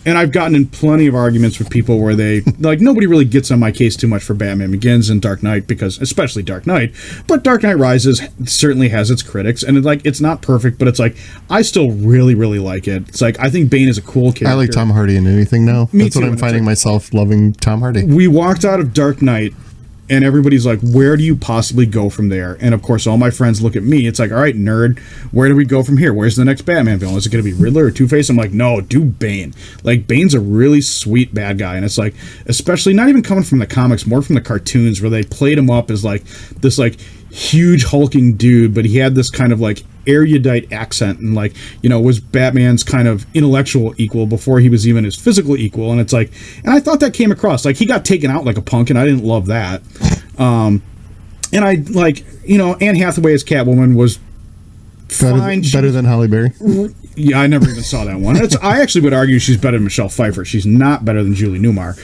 And I've gotten in plenty of arguments with people where they, nobody really gets on my case too much for Batman Begins and Dark Knight, because, especially Dark Knight, but Dark Knight Rises certainly has its critics, and it's not perfect, but it's I still really, really like it. It's I think Bane is a cool character. I like Tom Hardy in anything now. That's what I'm finding myself loving Tom Hardy. We walked out of Dark Knight, and everybody's like, where do you possibly go from there? And of course, all my friends look at me. It's all right, nerd, where do we go from here? Where's the next Batman villain? Is it going to be Riddler or Two-Face? I'm like, no, do Bane. Bane's a really sweet bad guy. And it's especially not even coming from the comics, more from the cartoons, where they played him up as this huge hulking dude, but he had this kind of erudite accent and was Batman's kind of intellectual equal before he was even his physical equal. And and I thought that came across. He got taken out like a punk, and I didn't love that. And I Anne Hathaway as Catwoman was fine. Better than Halle Berry? Yeah, I never even saw that one. I actually would argue she's better than Michelle Pfeiffer. She's not better than Julie Newmar.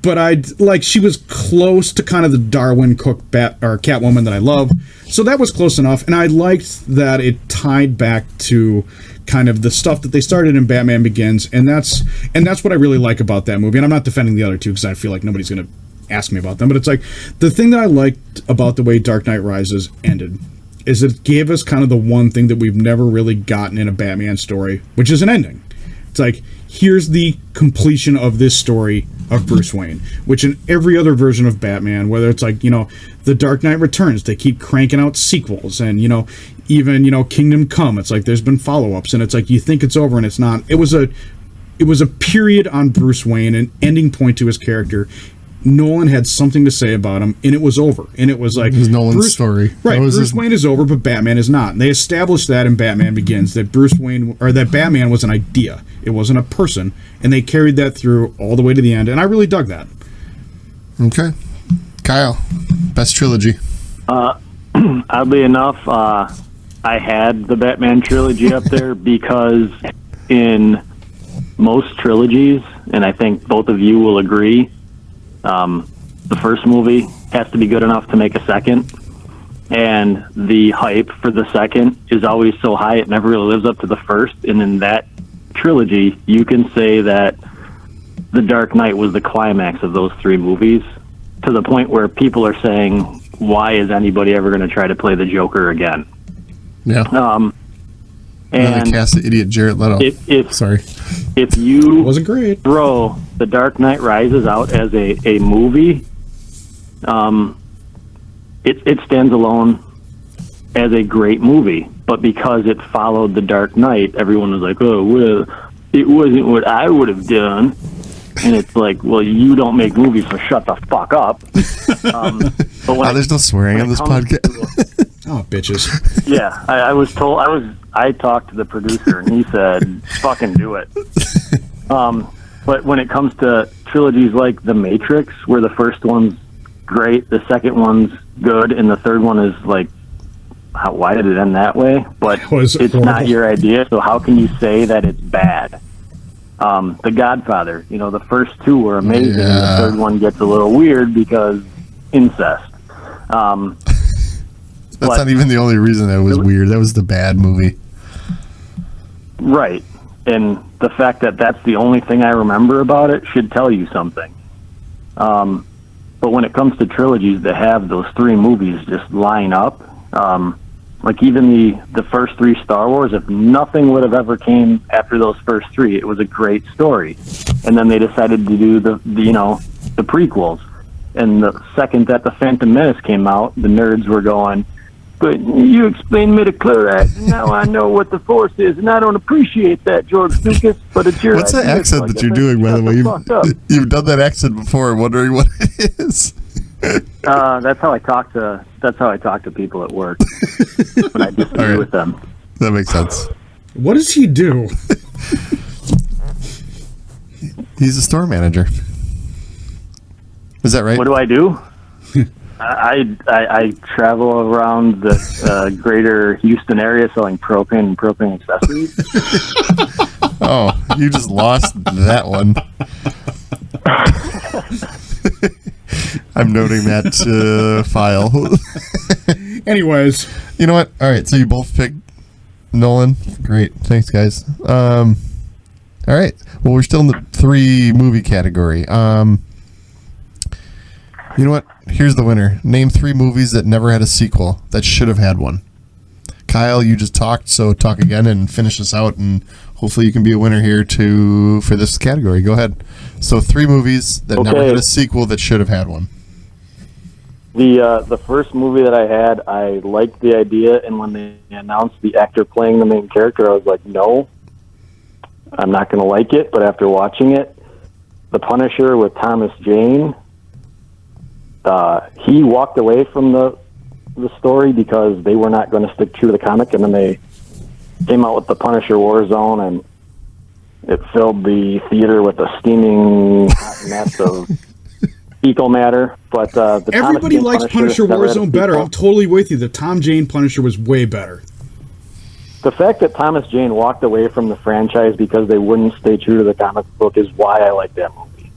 But she was close to kind of the Darwin Cook or Catwoman that I love. So that was close enough. And I liked that it tied back to kind of the stuff that they started in Batman Begins. And that's what I really like about that movie. And I'm not defending the other two because I feel like nobody's going to ask me about them. But it's like the thing that I liked about the way Dark Knight Rises ended is it gave us kind of the one thing that we've never really gotten in a Batman story, which is an ending. It's like, here's the completion of this story of Bruce Wayne, which in every other version of Batman, whether it's like, The Dark Knight Returns, they keep cranking out sequels, and, even, Kingdom Come, it's like there's been follow-ups, and it's like you think it's over and it's not. It was a period on Bruce Wayne, an ending point to his character. Nolan had something to say about him, and it was over. And it was like... It was Nolan's story. Right, Bruce Wayne is over, but Batman is not. And they established that in Batman Begins, that that Batman was an idea. It wasn't a person. And they carried that through all the way to the end, and I really dug that. Okay. Kyle, best trilogy. Oddly enough, I had the Batman trilogy up there because in most trilogies, and I think both of you will agree, the first movie has to be good enough to make a second, and the hype for the second is always so high it never really lives up to the first. And in that trilogy, you can say that The Dark Knight was the climax of those three movies, to the point where people are saying, why is anybody ever going to try to play the Joker again? Yeah. And they cast the idiot Jared Leto. If you wasn't great. Throw The Dark Knight Rises out as a movie, it stands alone as a great movie. But because it followed The Dark Knight, everyone was like, oh, well, it wasn't what I would have done. And it's like, well, you don't make movies, so shut the fuck up. But there's no swearing on this podcast. Oh, bitches. Yeah, I talked to the producer, and he said, fucking do it. But when it comes to trilogies like The Matrix, where the first one's great, the second one's good, and the third one is like, why did it end that way? But it's not your idea, so how can you say that it's bad? The Godfather, the first two were amazing, and the third one gets a little weird because incest. That's not even the only reason that was weird. That was the bad movie. Right. And the fact that that's the only thing I remember about it should tell you something. But when it comes to trilogies that have those three movies just line up, like even the first three Star Wars, if nothing would have ever came after those first three, it was a great story. And then they decided to do the prequels. And the second that The Phantom Menace came out, the nerds were going, but you explained midichlorians, and now I know what the Force is, and I don't appreciate that, George Lucas, but it's your What's the accent that you're doing, by the way? You've done that accent before, wondering what it is. That's how I talk to people at work when I disagree with them. That makes sense. What does he do? He's a store manager. Is that right? What do I do? I travel around the greater Houston area selling propane and propane accessories. Oh, you just lost that one. I'm noting that file. Anyways. You know what? All right, so you both picked Nolan. Great. Thanks, guys. All right. Well, we're still in the 3 movie category. You know what? Here's the winner. Name 3 movies that never had a sequel that should have had one. Kyle, you just talked, so talk again and finish us out, and hopefully you can be a winner here for this category. Go ahead. So 3 movies that never had a sequel that should have had one. The first movie that I had, I liked the idea, and when they announced the actor playing the main character, I was like, no, I'm not going to like it. But after watching it, The Punisher with Thomas Jane, he walked away from the story because they were not going to stick true to the comic, and then they came out with The Punisher Warzone, and it filled the theater with a steaming hot mess of fecal matter. But everybody likes Punisher Warzone better. I'm totally with you. The Tom Jane Punisher was way better. the fact that Thomas Jane walked away from the franchise because they wouldn't stay true to the comic book is why I like that movie.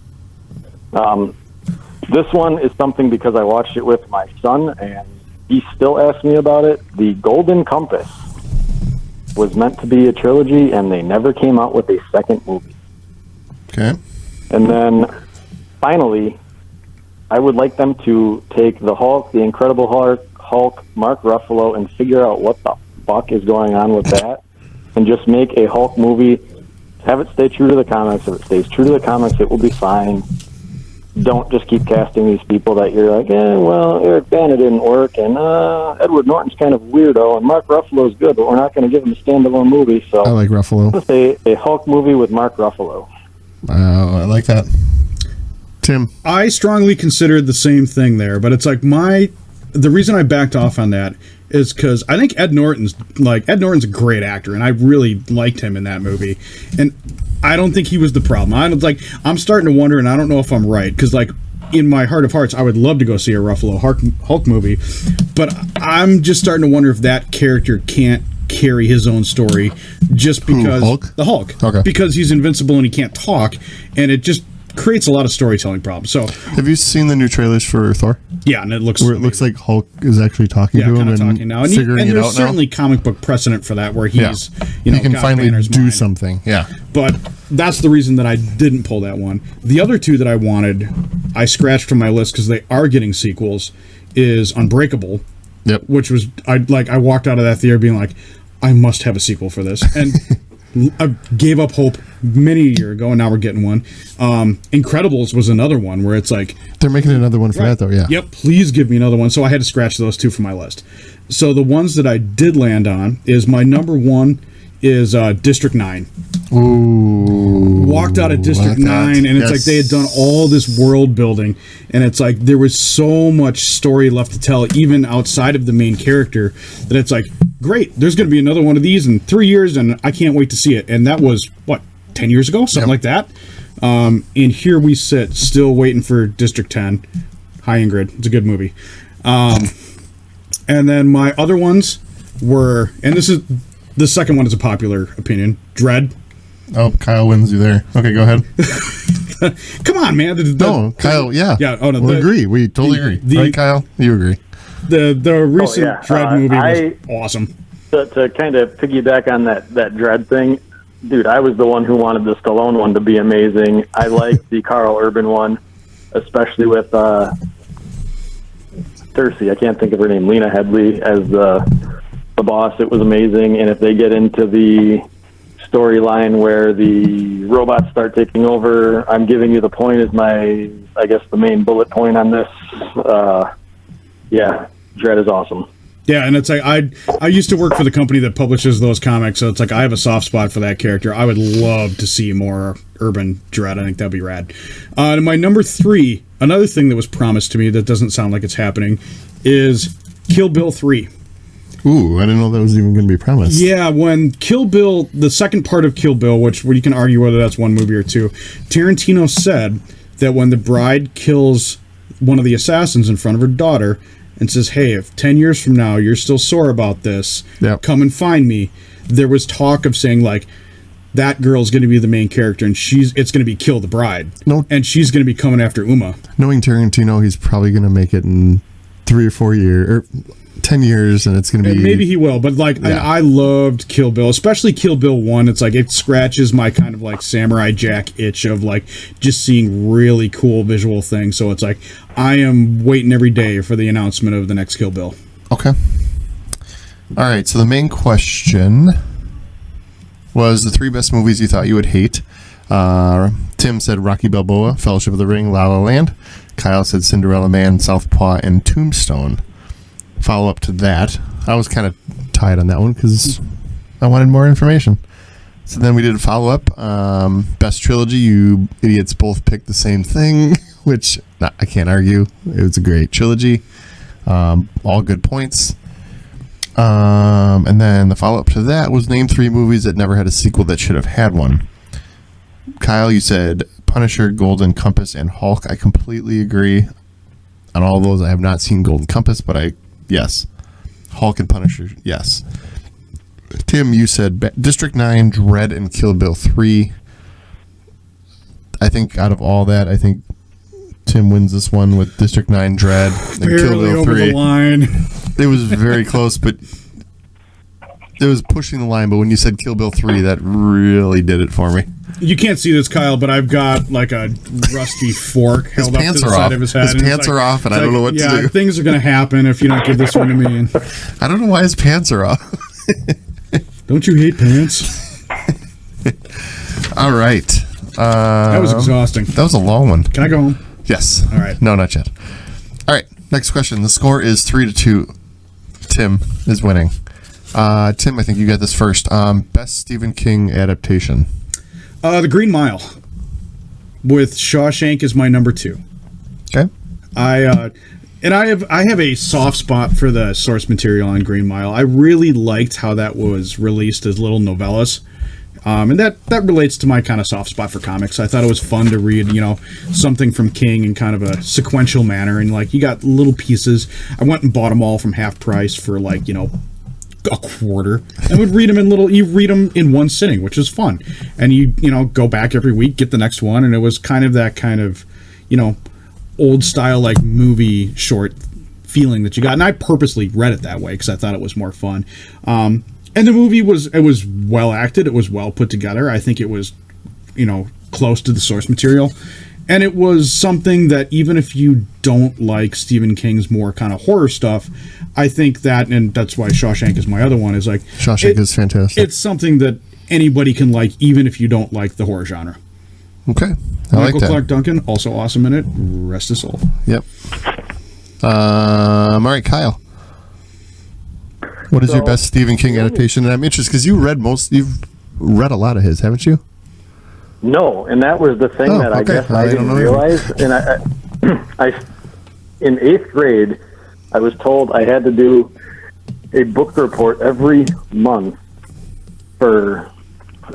This one is something because I watched it with my son, and he still asks me about it. The Golden Compass was meant to be a trilogy, and they never came out with a second movie. Okay. And then, finally, I would like them to take the Hulk, the Incredible Hulk, Mark Ruffalo, and figure out what the fuck is going on with that, and just make a Hulk movie. Have it stay true to the comics. If it stays true to the comics, it will be fine. Don't just keep casting these people that you're like, well, Eric Bana didn't work, and Edward Norton's kind of weirdo, and Mark Ruffalo's good, but we're not going to give him a standalone movie. So I like Ruffalo. Let's say a Hulk movie with Mark Ruffalo. I like that. Tim? I strongly considered the same thing there, but it's like the reason I backed off on that is because I think Ed Norton's a great actor, and I really liked him in that movie, and I don't think he was the problem. I'm starting to wonder, and I don't know if I'm right, because like in my heart of hearts, I would love to go see a Ruffalo Hulk movie, but I'm just starting to wonder if that character can't carry his own story just because the Hulk, okay, because he's invincible and he can't talk, and it just creates a lot of storytelling problems. So, have you seen the new trailers for Thor? Yeah, and it looks like Hulk is actually talking to him and talking now, and figuring it out now. There's certainly comic book precedent for that, where he's he can finally do something. Yeah, but that's the reason that I didn't pull that one. The other two that I wanted, I scratched from my list because they are getting sequels. Is Unbreakable, which was I walked out of that theater being like, I must have a sequel for this, and I gave up hope many a year ago, and now we're getting one. Incredibles was another one where it's like they're making another one for that, though. Yeah. Yep. Please give me another one. So I had to scratch those two from my list. So the ones that I did land on is my number one is District 9. Ooh. Walked out of District 9, and it's like they had done all this world building, and it's like there was so much story left to tell, even outside of the main character, that it's like, great, there's going to be another one of these in 3 years, and I can't wait to see it. And that was, 10 years ago? Something like that. And here we sit, still waiting for District 10. Hi, Ingrid. It's a good movie. And then my other ones were, and the second one is a popular opinion, Dread. Oh, Kyle wins you there. Okay, go ahead. Come on, man. Kyle, yeah. Yeah. Oh, no, we agree. We totally agree. Right, Kyle? You agree. The recent Dread movie was awesome. To kind of piggyback on that Dread thing, dude, I was the one who wanted the Stallone one to be amazing. I liked the Carl Urban one, especially with Cersei. I can't think of her name. Lena Headey as the boss. It was amazing. And if they get into the storyline where the robots start taking over, I'm giving you the point as the main bullet point on this. Dread is awesome. Yeah, and it's like I used to work for the company that publishes those comics, so it's like I have a soft spot for that character. I would love to see more Urban Dread. I think that'd be rad. And my number 3, another thing that was promised to me that doesn't sound like it's happening, is Kill Bill 3. Ooh, I didn't know that was even going to be promised. Yeah, when Kill Bill, the second part of Kill Bill, where you can argue whether that's one movie or two, Tarantino said that when the bride kills one of the assassins in front of her daughter and says, hey, if 10 years from now you're still sore about this, come and find me, there was talk of saying, like, that girl's going to be the main character, and it's going to be Kill the Bride. And she's going to be coming after Uma. Knowing Tarantino, he's probably going to make it in 3 or 4 years, or 10 years, and it's going to be... Maybe he will, but I loved Kill Bill, especially Kill Bill 1. It's like it scratches my kind of like Samurai Jack itch of like just seeing really cool visual things. So it's like I am waiting every day for the announcement of the next Kill Bill. Okay. All right, so the main question was the 3 best movies you thought you would hate. Tim said Rocky Balboa, Fellowship of the Ring, La La Land. Kyle said Cinderella Man, Southpaw, and Tombstone. Follow up to that, I was kind of tied on that one because I wanted more information. So then we did a follow up. Best trilogy, you idiots both picked the same thing, which I can't argue. It was a great trilogy. All good points. And then the follow up to that was name 3 movies that never had a sequel that should have had one. Kyle, you said Punisher, Golden Compass, and Hulk. I completely agree on all those. I have not seen Golden Compass, but yes. Hulk and Punisher, yes. Tim, you said District 9, Dredd, and Kill Bill 3. I think out of all that, I think Tim wins this one with District 9, Dredd, and Kill Bill 3. Over the line. It was very close, but it was pushing the line. But when you said Kill Bill 3, that really did it for me. You can't see this, Kyle, but I've got like a rusty fork held up to the side of his head. His pants are off, and I don't know what to do. Things are going to happen if you don't give this one to me. I don't know why his pants are off. Don't you hate pants? All right. That was exhausting. That was a long one. Can I go home? Yes. All right. No, not yet. All right. Next question. The score is 3-2. Tim is winning. Tim, I think you got this first. Best Stephen King adaptation. The Green Mile, with Shawshank as my number 2. Okay. I have a soft spot for the source material on Green Mile. I really liked how that was released as little novellas. And that relates to my kind of soft spot for comics. I thought it was fun to read, something from King in kind of a sequential manner. And, you got little pieces. I went and bought them all from half price for, a quarter. And would read them you read them in one sitting, which is fun. And you go back every week, get the next one. And it was kind of that kind of, old style, movie short feeling that you got. And I purposely read it that way because I thought it was more fun. And the movie was well acted. It was well put together. I think it was, close to the source material. And it was something that even if you don't like Stephen King's more kind of horror stuff, I think that, and that's why Shawshank is my other one, is Shawshank is fantastic. It's something that anybody can like, even if you don't like the horror genre. Okay. Michael Clark Duncan, also awesome in it. Rest his soul. Yep. All right, Kyle. What is your best Stephen King adaptation? And I'm interested because you've read a lot of his, haven't you? No, and that was the thing that I guess I didn't realize. And I in 8th grade, I was told I had to do a book report every month for,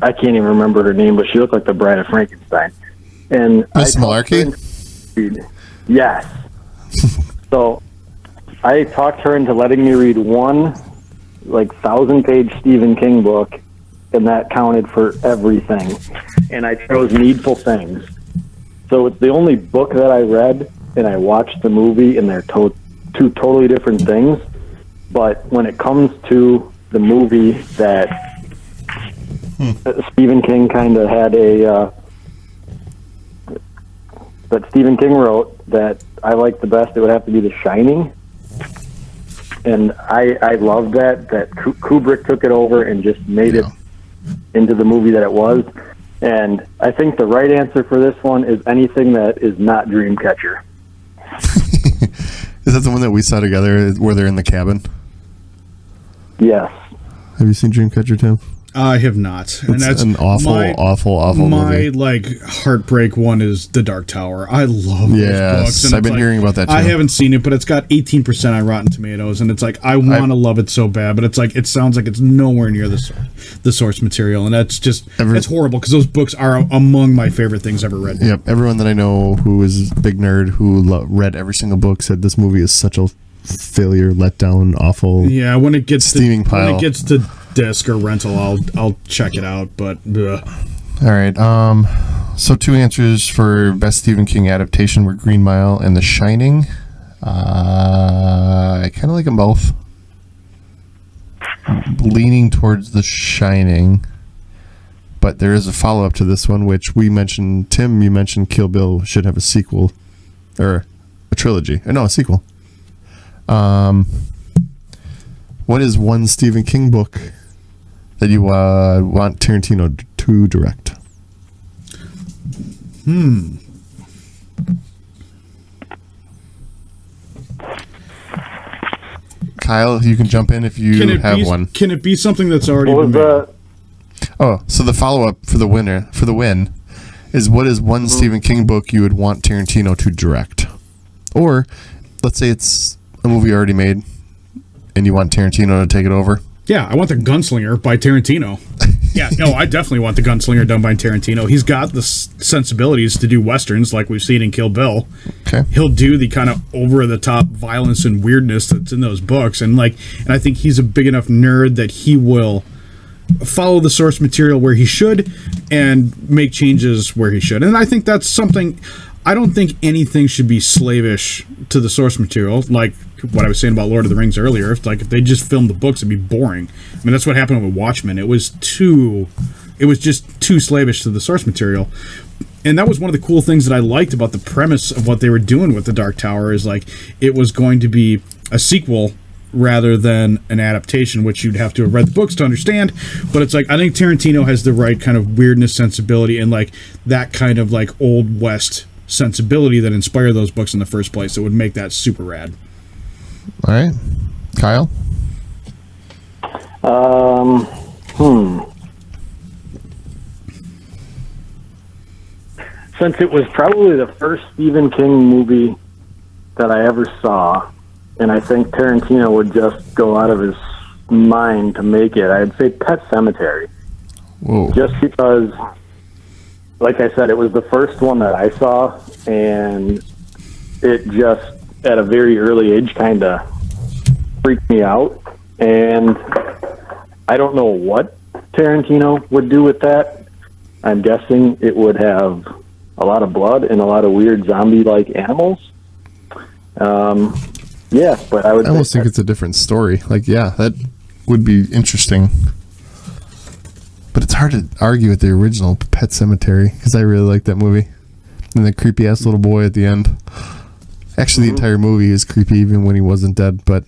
I can't even remember her name, but she looked like the Bride of Frankenstein. And Miss Malarkey? Yes. So I talked her into letting me read one 1,000-page Stephen King book, and that counted for everything. And I chose Needful Things. So it's the only book that I read, and I watched the movie, and they're two totally different things. But when it comes to the movie that Stephen King kind of had that Stephen King wrote that I like the best, it would have to be The Shining. And I love that Kubrick took it over and just made it into the movie that it was. And I think the right answer for this one is anything that is not Dreamcatcher. Is that the one that we saw together where they're in the cabin? Yes. Have you seen Dreamcatcher, Tim? I have not. And that's an awful movie. My heartbreak one is The Dark Tower. I love those books. And I've been hearing about that too. I haven't seen it, but it's got 18% on Rotten Tomatoes, and it's I want to love it so bad, but it's it sounds like it's nowhere near the source material, and that's just it's horrible because those books are among my favorite things ever read. Yep, everyone that I know who is a big nerd who read every single book said this movie is such a failure, letdown, awful. Yeah, when it gets steaming pile. When it gets to disc or rental, I'll check it out, but all right, so 2 answers for best Stephen King adaptation were Green Mile and The Shining. I kind of like them both, leaning towards The Shining, but there is a follow-up to this one, which we mentioned. Tim, you mentioned Kill Bill should have a sequel or a trilogy. No, a sequel. What is one Stephen King book that you want Tarantino to direct? Kyle, you can jump in if you have one. Can it be something that's already been made? Oh, so the follow-up for the win is what is one Stephen King book you would want Tarantino to direct? Or let's say it's a movie already made and you want Tarantino to take it over. Yeah, I want The Gunslinger by Tarantino. Yeah, no, I definitely want The Gunslinger done by Tarantino. He's got the sensibilities to do westerns like we've seen in Kill Bill. Okay. He'll do the kind of over-the-top violence and weirdness that's in those books. And I think he's a big enough nerd that he will follow the source material where he should and make changes where he should. And I think that's something. I don't think anything should be slavish to the source material, like what I was saying about Lord of the Rings earlier. If they just filmed the books, it'd be boring. I mean, that's what happened with Watchmen. It was just too slavish to the source material. And that was one of the cool things that I liked about the premise of what they were doing with The Dark Tower, is like it was going to be a sequel rather than an adaptation, which you'd have to have read the books to understand. But it's like, I think Tarantino has the right kind of weirdness sensibility and like that kind of like Old West sensibility that inspired those books in the first place. It would make that super rad. All right. Kyle? Since it was probably the first Stephen King movie that I ever saw, and I think Tarantino would just go out of his mind to make it, I'd say Pet Sematary. Whoa. Just because, like I said, it was the first one that I saw, and it just, at a very early age, kind of freaked me out. And I don't know what Tarantino would do with that. I'm guessing it would have a lot of blood and a lot of weird zombie-like animals. Yeah, but I almost think it's a different story. Like, yeah, that would be interesting. But it's hard to argue with the original Pet Sematary, because I really like that movie. And the creepy-ass little boy at the end. Actually, the entire movie is creepy, even when he wasn't dead. But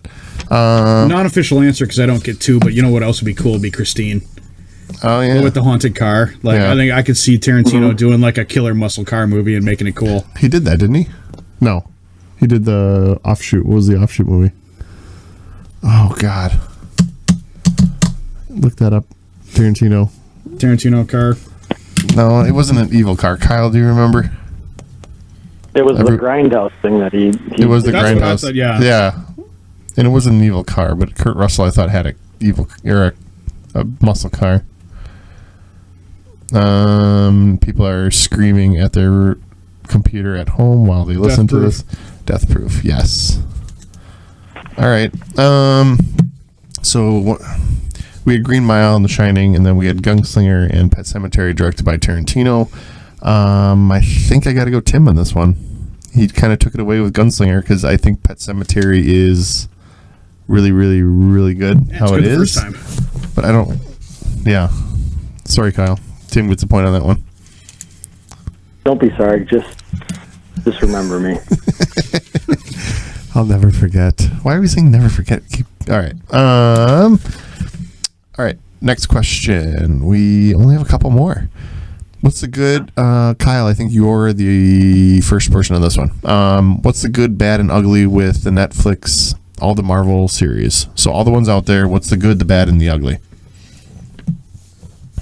non-official answer, because I don't get two, but you know what else would be cool? Would be Christine. Oh, yeah. With the haunted car. Like, yeah. I think I could see Tarantino doing like a killer muscle car movie and making it cool. He did that, didn't he? No. He did the offshoot. What was the offshoot movie? Oh, God. Look that up. Tarantino car. No, it wasn't an evil car. Kyle, do you remember? It was the Grindhouse thing that he It was the That's Grindhouse. What I thought, yeah. Yeah. And it wasn't an evil car, but Kurt Russell, I thought, had a muscle car. People are screaming at their computer at home while they listen to this. Death Proof, yes. All right. So we had Green Mile and The Shining, and then we had Gunslinger and Pet Sematary, directed by Tarantino. I think I got to go Tim on this one. He kind of took it away with Gunslinger, because I think Pet Sematary is really, really, really good. Yeah, how it is. The first time. But I don't. Yeah. Sorry, Kyle. Tim gets a point on that one. Don't be sorry. Just remember me. I'll never forget. Why are we saying never forget? All right. All right. Next question. We only have a couple more. What's the good, Kyle? I think you're the first person on this one. What's the good, bad, and ugly with the Netflix, all the Marvel series? So all the ones out there. What's the good, the bad, and the ugly?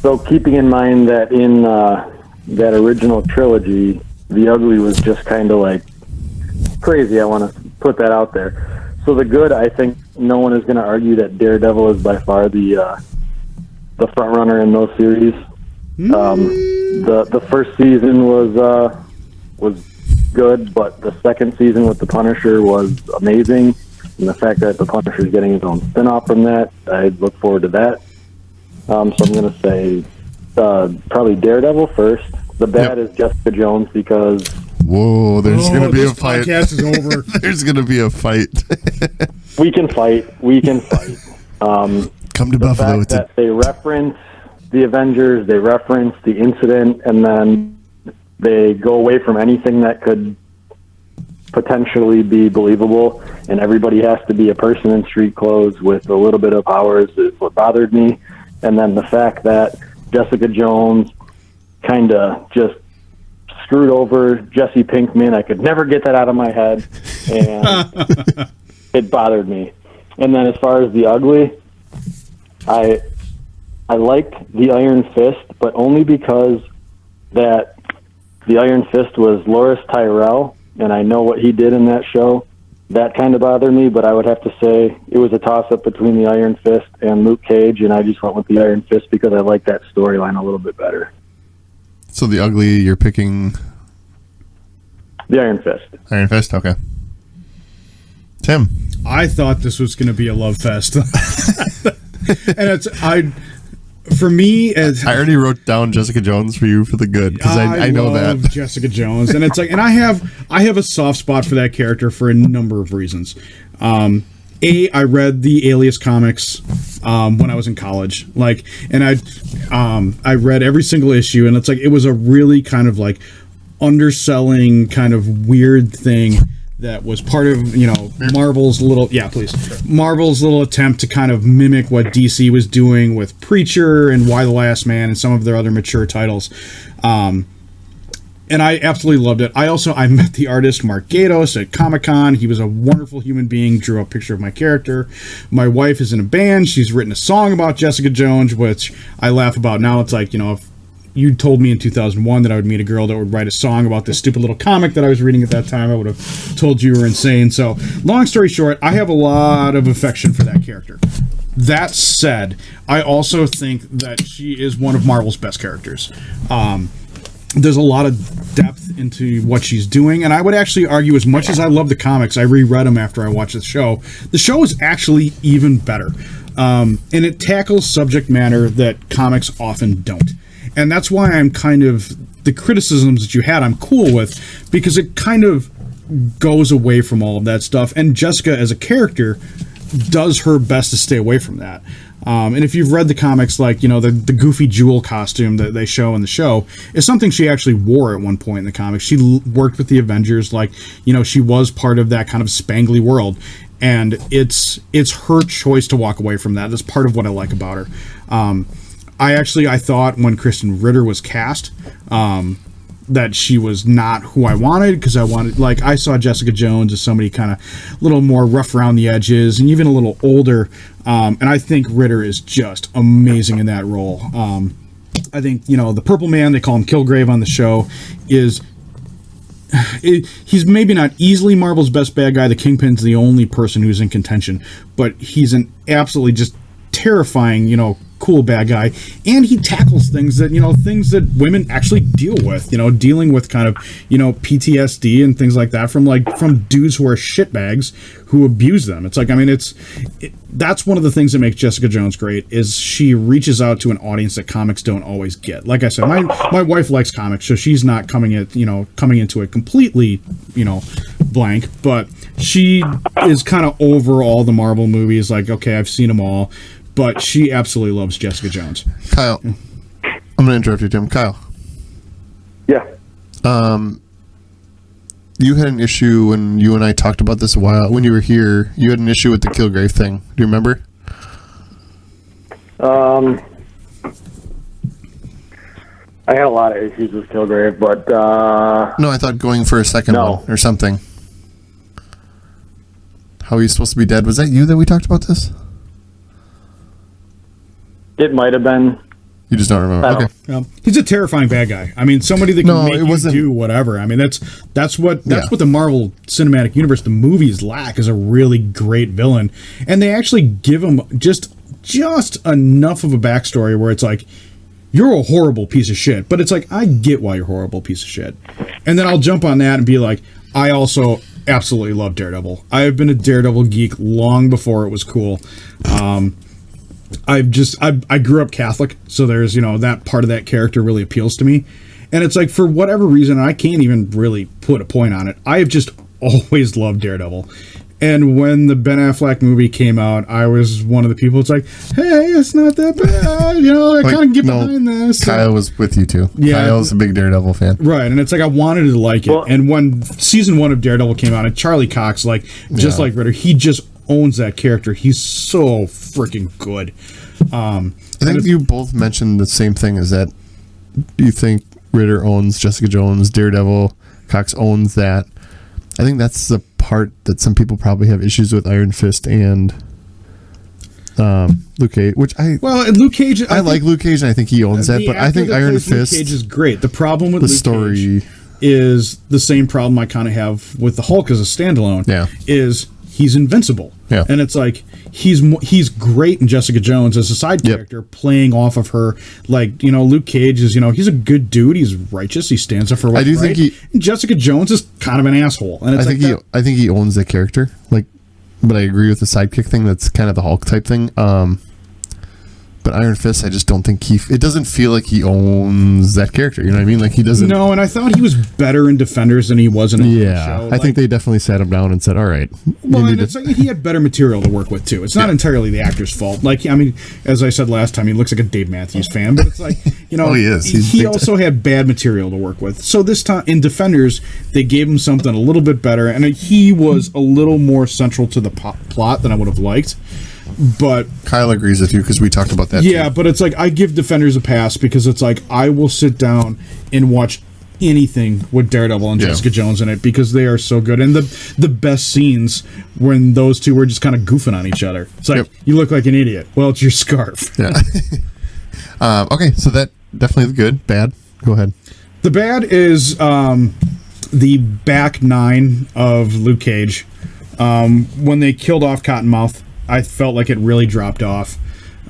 So keeping in mind that in that original trilogy, the ugly was just kind of like crazy. I want to put that out there. So the good, I think no one is going to argue that Daredevil is by far the front runner in those series. The first season was good, but the second season with the Punisher was amazing. And the fact that the Punisher is getting his own spinoff from that, I look forward to that. So I'm going to say probably Daredevil first. The bad is Jessica Jones, because... Whoa, there's going to be a fight. This podcast is over. There's going to be a fight. We can fight. Come to Buffalo. That they reference the Avengers, they reference the incident, and then they go away from anything that could potentially be believable, and everybody has to be a person in street clothes with a little bit of powers is what bothered me. And then the fact that Jessica Jones kind of just screwed over Jesse Pinkman. I could never get that out of my head, and it bothered me. And then as far as the ugly, I liked the Iron Fist, but only because that the Iron Fist was Loris Tyrell, and I know what he did in that show. That kind of bothered me, but I would have to say it was a toss-up between the Iron Fist and Luke Cage, and I just went with the Iron Fist because I like that storyline a little bit better. So the ugly, you're picking... The Iron Fist. Iron Fist, okay. Tim? I thought this was going to be a love fest. And For me, as I already wrote down Jessica Jones for you for the good because I know love that Jessica Jones, and it's like, and I have a soft spot for that character for a number of reasons. I read the Alias comics when I was in college, and I read every single issue, and it's like it was a really kind of like underselling kind of weird thing that was part of, Marvel's little attempt to kind of mimic what DC was doing with Preacher and Why the Last Man and some of their other mature titles. And I absolutely loved it. I met the artist Mark Gatiss at Comic-Con. He was a wonderful human being, drew a picture of my character. My wife is in a band. She's written a song about Jessica Jones, which I laugh about now. It's like, if you told me in 2001 that I would meet a girl that would write a song about this stupid little comic that I was reading at that time, I would have told you were insane. So, long story short, I have a lot of affection for that character. That said, I also think that she is one of Marvel's best characters. There's a lot of depth into what she's doing, and I would actually argue, as much as I love the comics, I reread them after I watched the show is actually even better. And it tackles subject matter that comics often don't. And that's why I'm kind of, the criticisms that you had, I'm cool with, because it kind of goes away from all of that stuff. And Jessica, as a character, does her best to stay away from that. And if you've read the comics, the Goofy Jewel costume that they show in the show is something she actually wore at one point in the comics. She worked with the Avengers, she was part of that kind of spangly world. And it's her choice to walk away from that. That's part of what I like about her. I thought when Kristen Ritter was cast, that she was not who I wanted, because I saw Jessica Jones as somebody kind of a little more rough around the edges and even a little older. And I think Ritter is just amazing in that role. I think, the Purple Man, they call him Kilgrave on the show, he's maybe not easily Marvel's best bad guy. The Kingpin's the only person who's in contention, but he's an absolutely just terrifying, cool bad guy, and he tackles things that women actually deal with, dealing with kind of PTSD and things like that from dudes who are shitbags who abuse them. It's that's one of the things that makes Jessica Jones great, is she reaches out to an audience that comics don't always get. Like I said, my wife likes comics, so she's not coming into it completely blank, but she is kind of over all the Marvel movies. Okay, I've seen them all. But she absolutely loves Jessica Jones. Kyle, I'm going to interrupt you, Tim. Kyle. Yeah. You had an issue when you and I talked about this a while. When you were here, you had an issue with the Kilgrave thing. Do you remember? I had a lot of issues with Kilgrave, but... No, I thought going for a second one or something. How he's supposed to be dead. Was that you that we talked about this? It might have been. You just don't remember. Okay. He's a terrifying bad guy. Somebody that can make you do whatever. That's what the Marvel Cinematic Universe, the movies, lack, is a really great villain. And they actually give him just enough of a backstory where it's you're a horrible piece of shit. But it's I get why you're a horrible piece of shit. And then I'll jump on that and be I also absolutely love Daredevil. I have been a Daredevil geek long before it was cool. I grew up Catholic, so there's, that part of that character really appeals to me. And it's for whatever reason, I can't even really put a point on it, I have just always loved Daredevil. And when the Ben Affleck movie came out, I was one of the people. It's hey, it's not that bad. I kind of get behind this. Kyle was with you too. Yeah, Kyle's a big Daredevil fan. Right, and it's I wanted to like it. Well, and when season 1 of Daredevil came out, and Charlie Cox, like Ritter, he just owns that character. He's so freaking good. I think you both mentioned the same thing, is that you think Ritter owns Jessica Jones, Daredevil, Cox owns that. I think that's the part that some people probably have issues with Iron Fist and Luke Cage, Luke Cage. I like Luke Cage, and I think he owns that. But I think Iron Fist, Luke Cage is great. The problem with Luke Cage is the same problem I kind of have with the Hulk as a standalone. Yeah, is he's invincible. Yeah, and it's he's great in Jessica Jones as a side character, playing off of her. Luke Cage is he's a good dude. He's righteous. He stands up for what's right. And Jessica Jones is kind of an asshole. And it's I think he owns that character. But I agree with the sidekick thing. That's kind of the Hulk type thing. But Iron Fist, I just don't think it doesn't feel like he owns that character. You know what I mean? Like he doesn't. No, and I thought he was better in Defenders than he was in a show. I think they definitely sat him down and said, all right. Well, and it's like he had better material to work with, too. It's not entirely the actor's fault. Like, I mean, as I said last time, he looks like a Dave Matthews fan, but it's like, you know, he is. He also had bad material to work with. So this time, in Defenders, they gave him something a little bit better, and he was a little more central to the plot than I would have liked. But Kyle agrees with you because we talked about that. Yeah, too. but it's like I give Defenders a pass because it's like I will sit down and watch anything with Daredevil and Jessica Jones in it because they are so good. And the best scenes when those two were just kind of goofing on each other. It's like you look like an idiot. Well, it's your scarf. Yeah. Okay, so that definitely is good. Bad. Go ahead. The bad is the back nine of Luke Cage. When they killed off Cottonmouth, I felt like it really dropped off.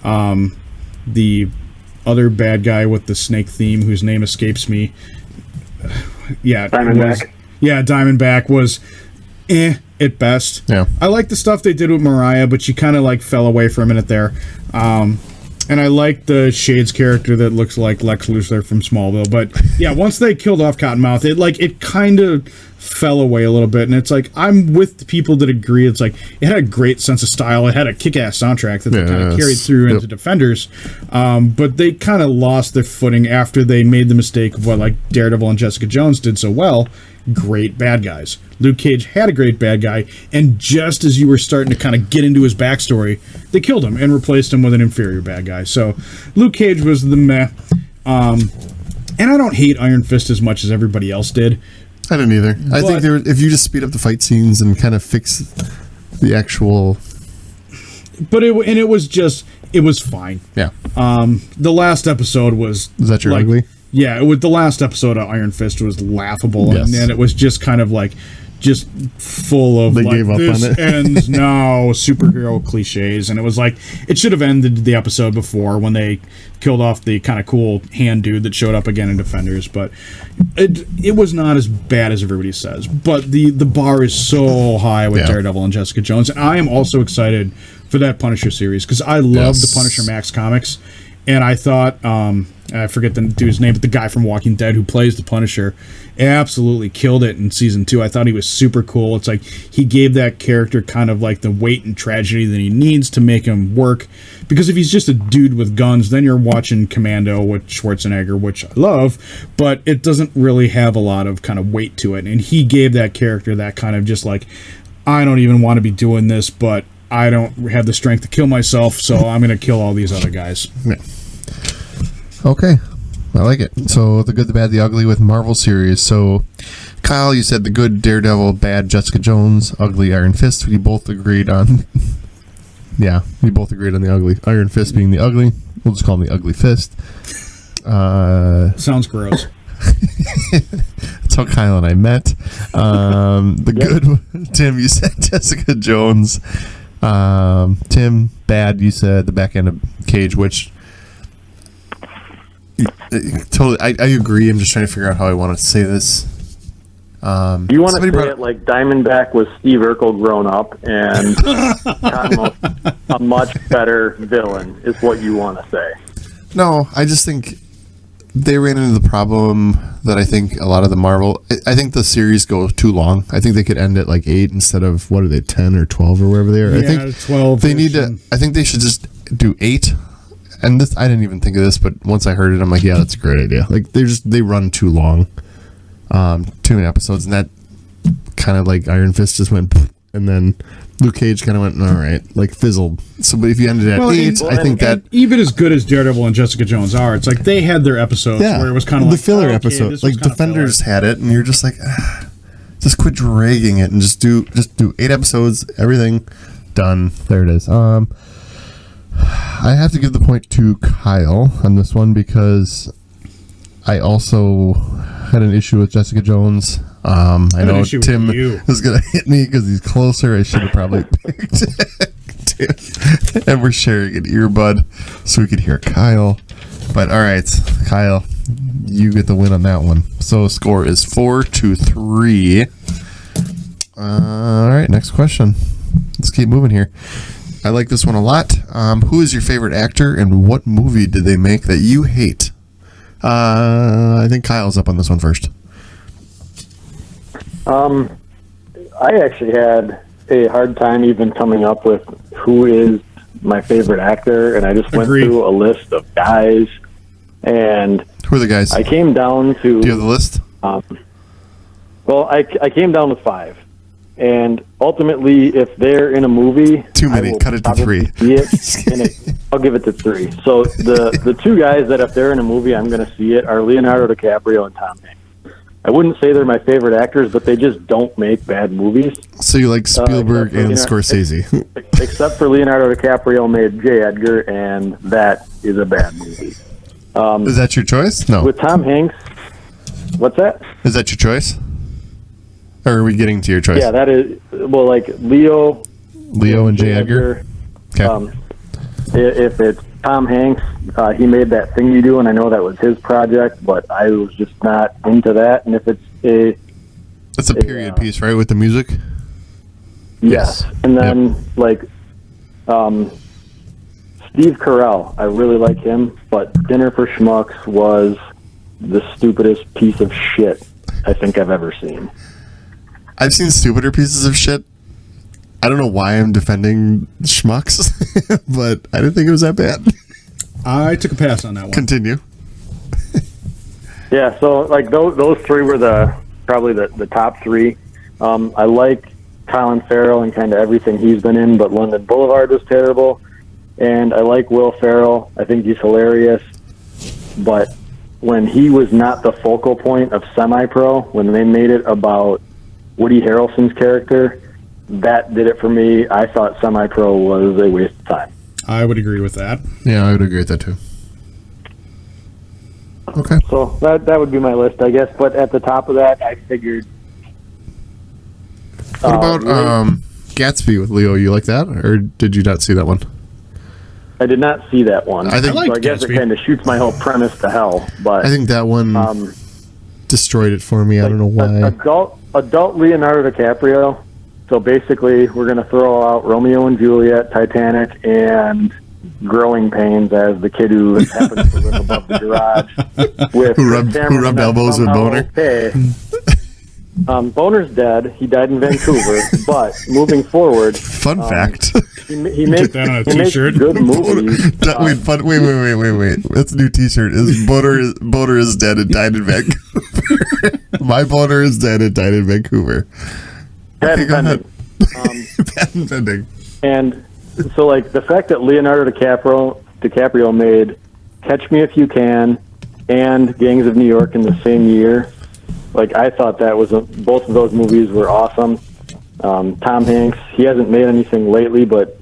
The other bad guy with the snake theme, whose name escapes me. Diamondback. Diamondback was at best. Yeah. I like the stuff they did with Mariah, but she kind of like fell away for a minute there. And I like the Shades character that looks like Lex Luthor from Smallville. But yeah, once they killed off Cottonmouth, it kind of fell away a little bit. And it's like, I'm with the people that agree. It's like, it had a great sense of style. It had a kick-ass soundtrack that they kind of carried through into Defenders. But they kind of lost their footing after they made the mistake of what like Daredevil and Jessica Jones did so well. Great bad guys. Luke Cage had a great bad guy, and just as you were starting to kind of get into his backstory, they killed him and replaced him with an inferior bad guy. So Luke Cage was the meh. And I don't hate Iron Fist as much as everybody else did. I didn't either. I think if you just speed up the fight scenes and kind of fix the actual... But it was fine. Yeah. The last episode was... Is that your ugly? Yeah, the last episode of Iron Fist was laughable, yes. And it was just kind of like, just full of they like, gave up this on it. ends now, superhero cliches, and it was like, it should have ended the episode before when they killed off the kind of cool hand dude that showed up again in Defenders, but it was not as bad as everybody says. But the bar is so high with Daredevil and Jessica Jones, and I am also excited for that Punisher series, because I love the Punisher Max comics, and I thought... I forget the dude's name, but the guy from Walking Dead who plays the Punisher absolutely killed it in season 2. I thought he was super cool. It's like he gave that character kind of like the weight and tragedy that he needs to make him work. Because if he's just a dude with guns, then you're watching Commando with Schwarzenegger, which I love, but it doesn't really have a lot of kind of weight to it. And he gave that character that kind of just like, I don't even want to be doing this, but I don't have the strength to kill myself, so I'm going to kill all these other guys. Yeah. Okay, I like it. So the good, the bad, the ugly with Marvel series. So Kyle, you said the good Daredevil, bad Jessica Jones, ugly Iron Fist. We both agreed on. Yeah, we both agreed on the ugly Iron Fist being the ugly. We'll just call him the ugly fist. Sounds gross. That's how Kyle and I met. The good Tim, you said Jessica Jones. Tim, bad, you said the back end of Cage, which. Totally, I agree. I'm just trying to figure out how I want to say this. You want to say it like Diamondback was Steve Urkel grown up and Cottonmouth a much better villain is what you want to say. No, I just think they ran into the problem that I think a lot of the Marvel... I think the series goes too long. I think they could end at like 8 instead of, what are they, 10 or 12 or wherever they are. Yeah, I think 12. They need to... I think they should just do 8. And this, I didn't even think of this, but once I heard it, I'm like, yeah, that's a great idea. Like, they run too long. Too many episodes, and that kind of like Iron Fist just went, and then Luke Cage kind of went, all right, like fizzled. So, but if you ended at 8, I think that... even as good as Daredevil and Jessica Jones are, it's like they had their episodes where it was kind of the like... filler episode. Like, Defenders had it, and you're just like, just quit dragging it, and just do 8 episodes, everything, done. There it is. I have to give the point to Kyle on this one because I also had an issue with Jessica Jones. I know Tim is going to hit me because he's closer. I should have probably picked Tim. And we're sharing an earbud so we could hear Kyle. But all right, Kyle, you get the win on that one. So score is 4-3. All right, next question. Let's keep moving here. I like this one a lot. Who is your favorite actor, and what movie did they make that you hate? I think Kyle's up on this one first. I actually had a hard time even coming up with who is my favorite actor, and I just went through a list of guys, and who are the guys? I came down to... Do you have the list? Well, I came down with 5. And ultimately, if they're in a movie... Too many. Cut it to 3. I'll give it to 3. So the 2 guys that if they're in a movie, I'm going to see it, are Leonardo DiCaprio and Tom Hanks. I wouldn't say they're my favorite actors, but they just don't make bad movies. So you like Spielberg and Scorsese. Except for Leonardo DiCaprio made J. Edgar, and that is a bad movie. Is that your choice? No. With Tom Hanks... What's that? Is that your choice? Or are we getting to your choice? Yeah, that is... Well, like, Leo and J. Edgar? Okay. If it's Tom Hanks, he made That Thing You Do, and I know that was his project, but I was just not into that. And if it's a... That's a period piece, right, with the music? Yes. And then, Steve Carell, I really like him, but Dinner for Schmucks was the stupidest piece of shit I think I've ever seen. I've seen stupider pieces of shit. I don't know why I'm defending Schmucks, but I didn't think it was that bad. I took a pass on that one. Continue. Yeah, so like those 3 were probably the top 3. I like Colin Farrell and kind of everything he's been in, but London Boulevard was terrible. And I like Will Ferrell. I think he's hilarious. But when he was not the focal point of Semi-Pro, when they made it about Woody Harrelson's character, that did it for me. I thought Semi-Pro was a waste of time. I would agree with that. Yeah, I would agree with that too. Okay. So that would be my list, I guess. But at the top of that, I figured... What about Gatsby with Leo? You like that? Or did you not see that one? I did not see that one. I guess it kind of shoots my whole premise to hell. But I think that one destroyed it for me. I don't know why. Adult Leonardo DiCaprio. So basically, we're going to throw out Romeo and Juliet, Titanic, and Growing Pains as the kid who happens to live above the garage. Who rubbed elbows with Boner? Okay. Boner's dead. He died in Vancouver. But moving forward... Fun fact. He makes that on a t-shirt. Good movies. Wait. That's a new t-shirt. Boner is dead and died in Vancouver. My Boner is dead and died in Vancouver. Patent pending. Patent pending. And so, like, the fact that Leonardo DiCaprio made Catch Me If You Can and Gangs of New York in the same year, like, I thought that was both of those movies were awesome. Tom Hanks, he hasn't made anything lately, but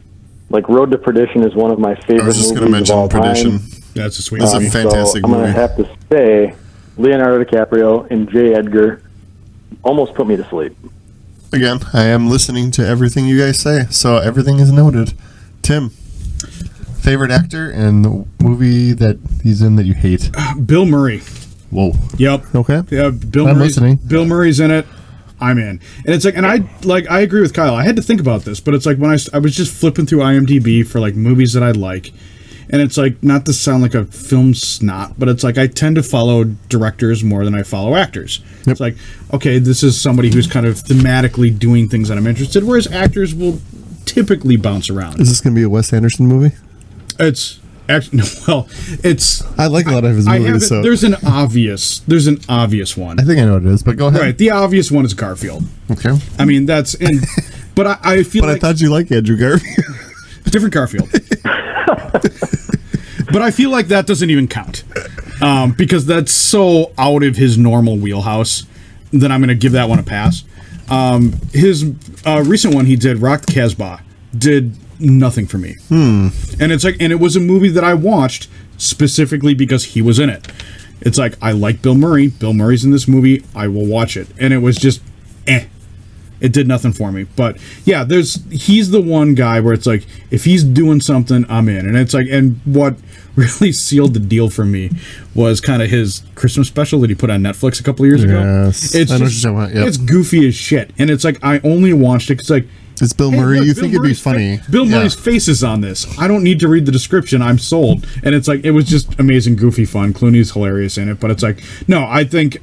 like Road to Perdition is one of my favorite movies of all time. I was just going to mention Perdition. That's a sweet movie. That's a fantastic movie. I'm going to have to say Leonardo DiCaprio and J. Edgar almost put me to sleep. Again, I am listening to everything you guys say, so everything is noted. Tim, favorite actor and the movie that he's in that you hate? Bill Murray. Whoa. Yep. Okay. Yeah, Bill Murray's in it. I'm in. And it's like, and I agree with Kyle. I had to think about this, but it's like when I was just flipping through IMDb for like movies that I like, and it's like, not to sound like a film snot, but it's like I tend to follow directors more than I follow actors. Yep. It's like, okay, this is somebody who's kind of thematically doing things that I'm interested, whereas actors will typically bounce around. Is this going to be a Wes Anderson movie? It's actually, well, it's... I like a lot of his movies, so... There's an obvious one. I think I know what it is, but go ahead. Right, the obvious one is Garfield. Okay. I mean, that's... But I feel like... But I thought you liked Andrew Garfield. Different Garfield. But I feel like that doesn't even count. Because that's so out of his normal wheelhouse that I'm going to give that one a pass. His recent one he did, Rock the Casbah, did nothing for me. And it's like, and it was a movie that I watched specifically because he was in it. It's like, I like Bill Murray. Bill Murray's in this movie. I will watch it. And it was just, It did nothing for me. But yeah, he's the one guy where it's like, if he's doing something, I'm in. And it's like, and what really sealed the deal for me was kind of his Christmas special that he put on Netflix a couple of years ago. Yes. It's goofy as shit. And it's like, I only watched it because like, It's Bill Murray. You think it'd be funny. Bill Murray's face is on this. I don't need to read the description. I'm sold. And it's like, it was just amazing, goofy fun. Clooney's hilarious in it. But it's like, no, I think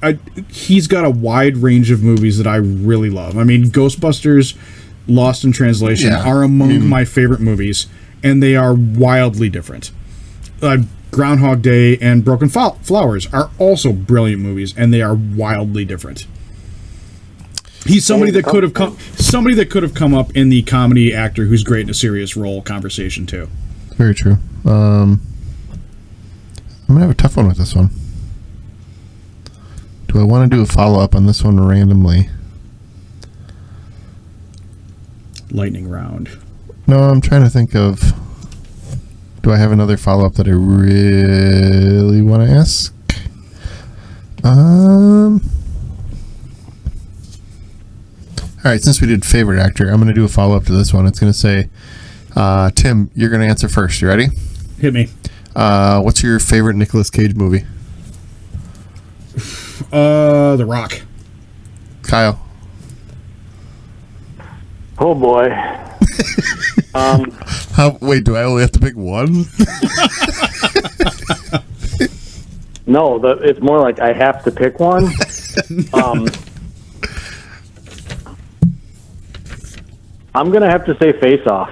he's got a wide range of movies that I really love. I mean, Ghostbusters, Lost in Translation are among my favorite movies. And they are wildly different. Groundhog Day and Broken Flowers are also brilliant movies. And they are wildly different. He's somebody that could have come up in the comedy actor who's great in a serious role conversation too. Very true. I'm gonna have a tough one with this one. Do I want to do a follow up on this one randomly? Lightning round. No, I'm trying to think of. Do I have another follow up that I really want to ask? All right, since we did favorite actor, I'm going to do a follow-up to this one. It's going to say, Tim, you're going to answer first. You ready? Hit me. What's your favorite Nicolas Cage movie? The Rock. Kyle. Oh, boy. Wait, do I only have to pick one? No, it's more like I have to pick one. I'm going to have to say Face Off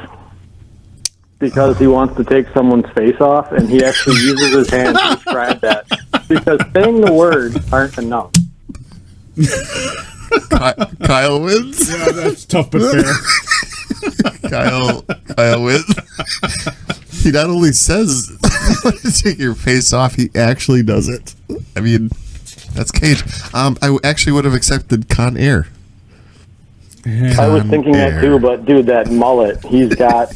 because he wants to take someone's face off, and he actually uses his hands to describe that because saying the words aren't enough. Kyle wins? Yeah, that's tough but fair. Kyle wins. He not only says take your face off, he actually does it. I mean, that's Cage. I actually would have accepted Con Air. I was thinking that too, but dude, that mullet, he's got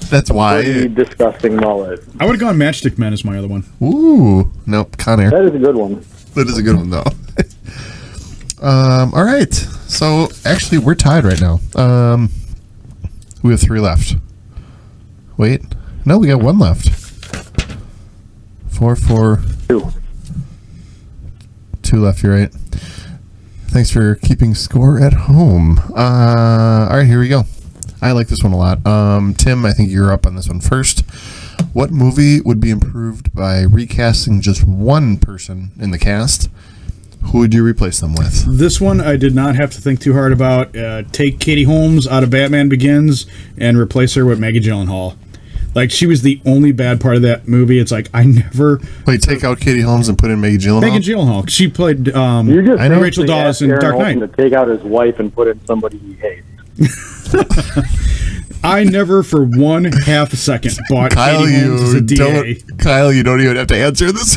that's why pretty disgusting mullet. I would have gone Matchstick Men as my other one. Ooh, nope, Con Air. That is a good one. That is a good one though. All right, so actually we're tied right now. We have 3 left. Wait, no, we got 1 left. 4, 2. 2 left. You're right. Thanks for keeping score at home. All right, here we go. I like this one a lot. Tim, I think you're up on this one first. What movie would be improved by recasting just one person in the cast? Who would you replace them with? This one I did not have to think too hard about. Take Katie Holmes out of Batman Begins and replace her with Maggie Gyllenhaal. Like, she was the only bad part of that movie. It's like, I never... Wait, take out Katie Holmes and put in Maggie Gyllenhaal? Maggie Gyllenhaal. She played I know Rachel Dawes in Dark Knight. To take out his wife and put in somebody he hates. I never for 1/2 second bought Katie Holmes as a DA. Kyle, you don't even have to answer this.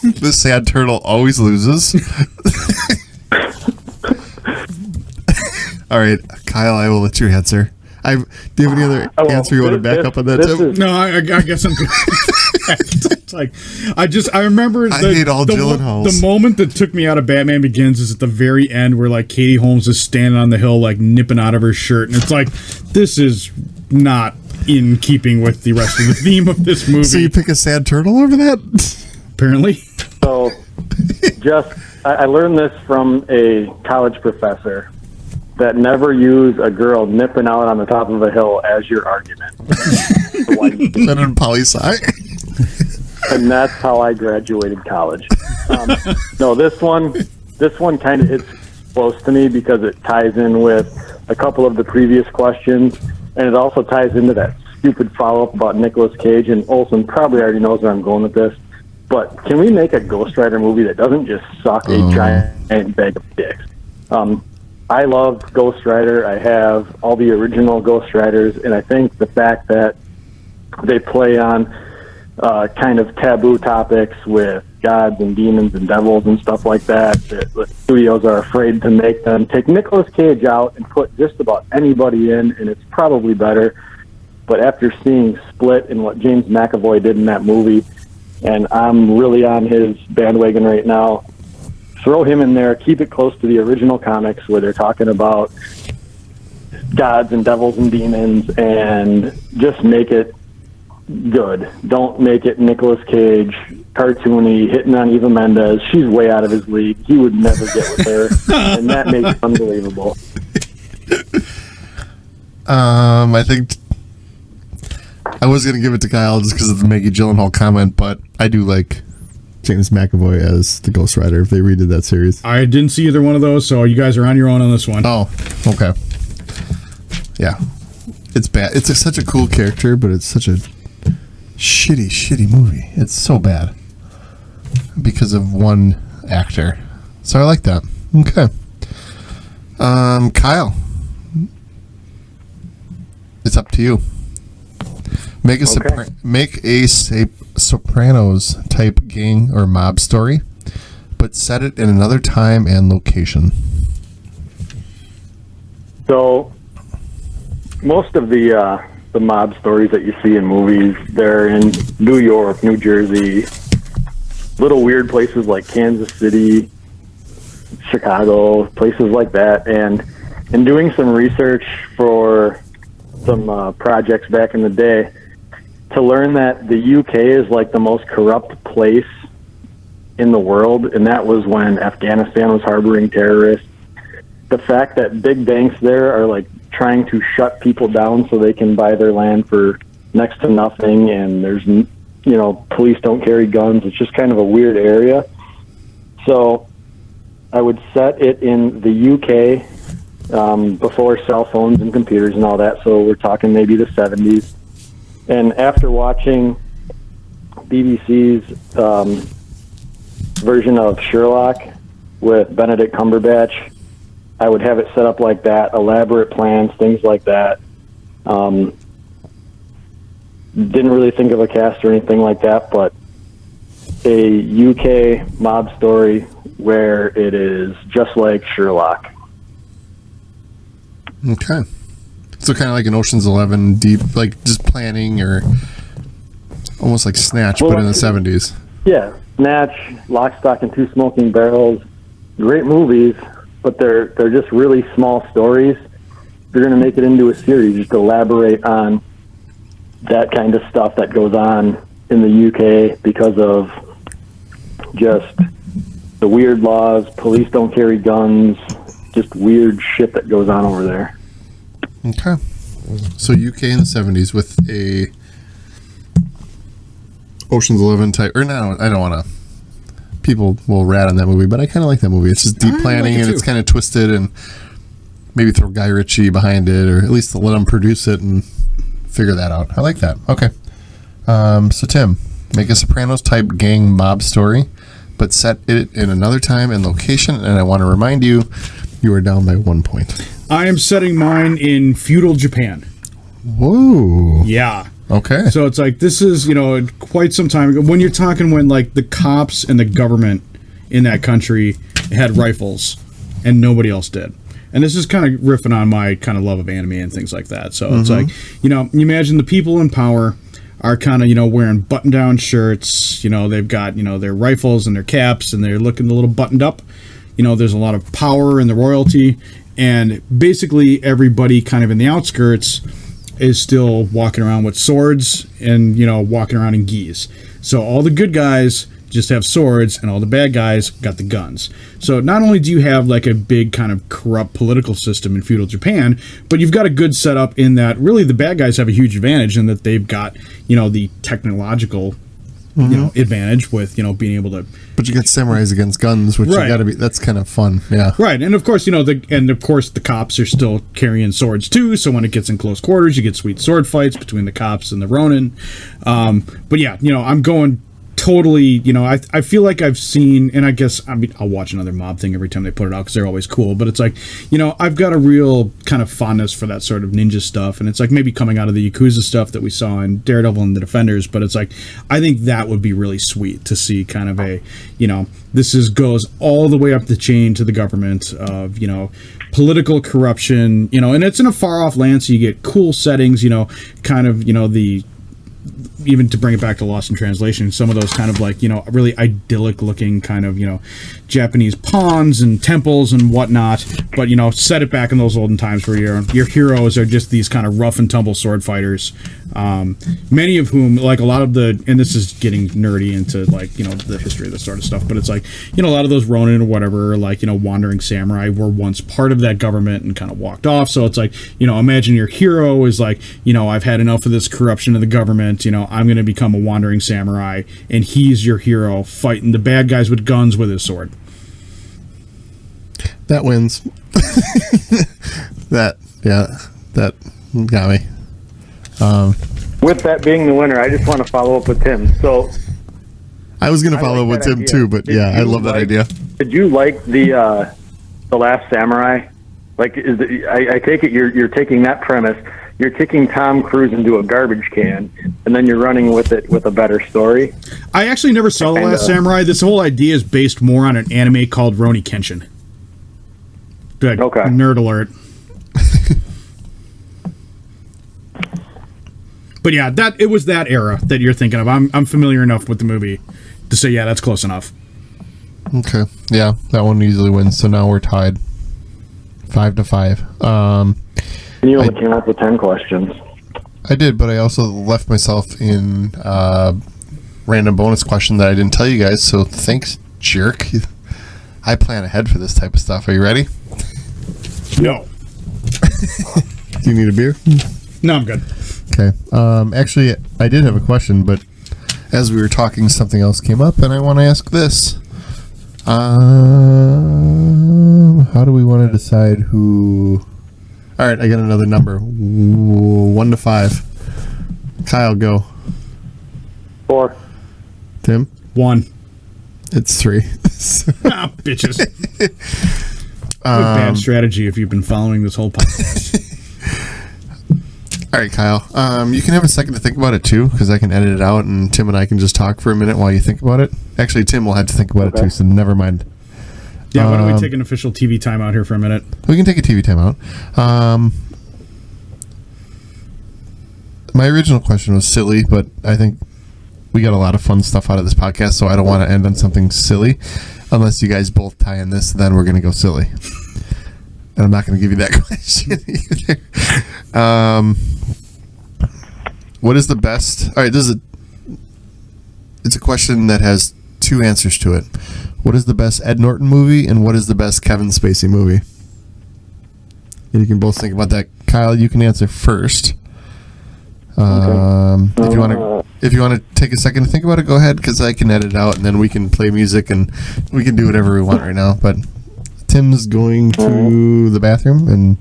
The sad turtle always loses. All right, Kyle, I will let you answer. Do you have any other answer you want to back up on that, Tim? No, I guess I'm good. It's like, I remember I hate all Gyllenhaals. The moment that took me out of Batman Begins is at the very end where, like, Katie Holmes is standing on the hill, like, nipping out of her shirt. And it's like, this is not in keeping with the rest of the theme of this movie. So you pick a sad turtle over that? Apparently. So, I learned this from a college professor. That never use a girl nipping out on the top of a hill as your argument. Is that in poli-sci? And that's how I graduated college. No, this one kind of hits close to me because it ties in with a couple of the previous questions, and it also ties into that stupid follow-up about Nicolas Cage, and Olsen probably already knows where I'm going with this. But can we make a Ghost Rider movie that doesn't just suck a giant bag of dicks? I love Ghost Rider. I have all the original Ghost Riders, and I think the fact that they play on kind of taboo topics with gods and demons and devils and stuff like that, the studios are afraid to make them. Take Nicolas Cage out and put just about anybody in, and it's probably better. But after seeing Split and what James McAvoy did in that movie, and I'm really on his bandwagon right now, throw him in there, keep it close to the original comics where they're talking about gods and devils and demons, and just make it good. Don't make it Nicolas Cage, cartoony, hitting on Eva Mendes. She's way out of his league. He would never get with her, and that makes it unbelievable. I think I was going to give it to Kyle just because of the Maggie Gyllenhaal comment, but I do like James McAvoy as the Ghost Rider if they redid that series. I didn't see either one of those, so you guys are on your own on this one. Oh, okay. Yeah. It's bad. It's such a cool character, but it's such a shitty movie. It's so bad because of one actor. So I like that. Okay. Kyle, it's up to you. Make a Sopranos type gang or mob story, but set it in another time and location. So, most of the mob stories that you see in movies, they're in New York, New Jersey, little weird places like Kansas City, Chicago, places like that. And in doing some research for some projects back in the day, to learn that the UK is like the most corrupt place in the world, and that was when Afghanistan was harboring terrorists. The fact that big banks there are like trying to shut people down so they can buy their land for next to nothing, and there's, police don't carry guns. It's just kind of a weird area. So I would set it in the UK before cell phones and computers and all that. So we're talking maybe the 70s. And after watching BBC's version of Sherlock with Benedict Cumberbatch, I would have it set up like that, elaborate plans, things like that. Didn't really think of a cast or anything like that, but a UK mob story where it is just like Sherlock. Okay. So kind of like an Ocean's 11 deep, like just planning, or almost like Snatch, but in the 70s. Yeah, Snatch, Lock, Stock, and Two Smoking Barrels, great movies, but they're just really small stories. If you're going to make it into a series, just elaborate on that kind of stuff that goes on in the UK because of just the weird laws, police don't carry guns, just weird shit that goes on over there. Okay. So UK in the 70s with a Ocean's 11 type, or no, I don't want to. People will rat on that movie, but I kind of like that movie. It's just deep planning, and it's kind of twisted, and maybe throw Guy Ritchie behind it, or at least let him produce it and figure that out. I like that. Okay. So Tim, make a Sopranos type gang mob story, but set it in another time and location. And I want to remind you, you are down by 1 point. I am setting mine in feudal Japan. Whoa. Yeah. Okay. So it's like, this is, quite some time ago. When you're talking when, like, the cops and the government in that country had rifles and nobody else did. And this is kind of riffing on my kind of love of anime and things like that. So it's like, you imagine the people in power are kind of, wearing button-down shirts. They've got, their rifles and their caps, and they're looking a little buttoned up. There's a lot of power in the royalty. And basically everybody kind of in the outskirts is still walking around with swords and, walking around in gis. So all the good guys just have swords, and all the bad guys got the guns. So not only do you have like a big kind of corrupt political system in feudal Japan, but you've got a good setup in that really the bad guys have a huge advantage in that they've got, the technological advantage with, being able to. But you get samurais against guns, which you got to be. That's kind of fun, yeah. Right, and of course, the cops are still carrying swords too. So when it gets in close quarters, you get sweet sword fights between the cops and the Ronin. But yeah, I'm going totally. I feel like I've seen, and I'll watch another mob thing every time they put it out because they're always cool. But it's like, I've got a real kind of fondness for that sort of ninja stuff, and it's like maybe coming out of the Yakuza stuff that we saw in Daredevil and the Defenders. But it's like, I think that would be really sweet to see kind of a, this goes all the way up the chain to the government of, political corruption, and it's in a far off land, so you get cool settings, kind of, even to bring it back to Lost in Translation, some of those kind of like, really idyllic looking kind of, Japanese ponds and temples and whatnot, but, set it back in those olden times where your heroes are just these kind of rough and tumble sword fighters, Many of whom, like a lot of the, and this is getting nerdy into like, you know, the history of this sort of stuff, but it's like, you know, a lot of those Ronin or whatever, like, you know, wandering samurai were once part of that government and kind of walked off. So it's like, you know, imagine your hero is like, you know, I've had enough of this corruption of the government, you know, I'm going to become a wandering samurai, and he's your hero fighting the bad guys with guns with his sword. That wins. that got me. With that being the winner, I just want to follow up with Tim. So I was going to follow up with Tim too, but yeah, I love that idea. Did you like the Last Samurai? Like, I take it you're taking that premise, you're kicking Tom Cruise into a garbage can, and then you're running with it with a better story. I actually never saw The Last Samurai. This whole idea is based more on an anime called Rurouni Kenshin. Good. Okay. Nerd alert. But yeah, it was that era that you're thinking of. I'm familiar enough with the movie to say, yeah, that's close enough. Okay. Yeah, that one easily wins. So now we're tied 5-5. And you only came up with 10 questions. I did, but I also left myself in random bonus question that I didn't tell you guys. So thanks, jerk. I plan ahead for this type of stuff. Are you ready? No. Do you need a beer? No, I'm good. Okay. Actually, I did have a question, but as we were talking, something else came up, and I want to ask this. How do we want to decide who... All right, I got another number. 1 to 5. Kyle, go. 4. Tim? 1. It's 3. Ah, bitches. Bad strategy if you've been following this whole podcast. All right, Kyle. You can have a second to think about it too, because I can edit it out, and Tim and I can just talk for a minute while you think about it. Actually, Tim will have to think about it too, so never mind. Yeah, why don't we take an official TV timeout here for a minute? We can take a TV timeout. My original question was silly, but I think we got a lot of fun stuff out of this podcast, so I don't want to end on something silly. Unless you guys both tie in this, then we're going to go silly. And I'm not going to give you that question either. What is the best... All right, it's a question that has 2 answers to it. What is the best Ed Norton movie, and what is the best Kevin Spacey movie? And you can both think about that. Kyle, you can answer first. Okay. If you want to take a second to think about it, go ahead, because I can edit it out, and then we can play music, and we can do whatever we want right now. But Tim's going to the bathroom and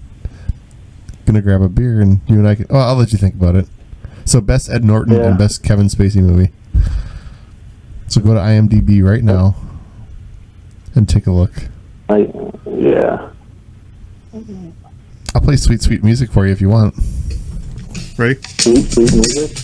going to grab a beer, and you and I can... Oh, I'll let you think about it. So best Ed Norton and best Kevin Spacey movie. So go to IMDb right now and take a look. Yeah. I'll play sweet, sweet music for you if you want. Ready? Sweet, sweet music?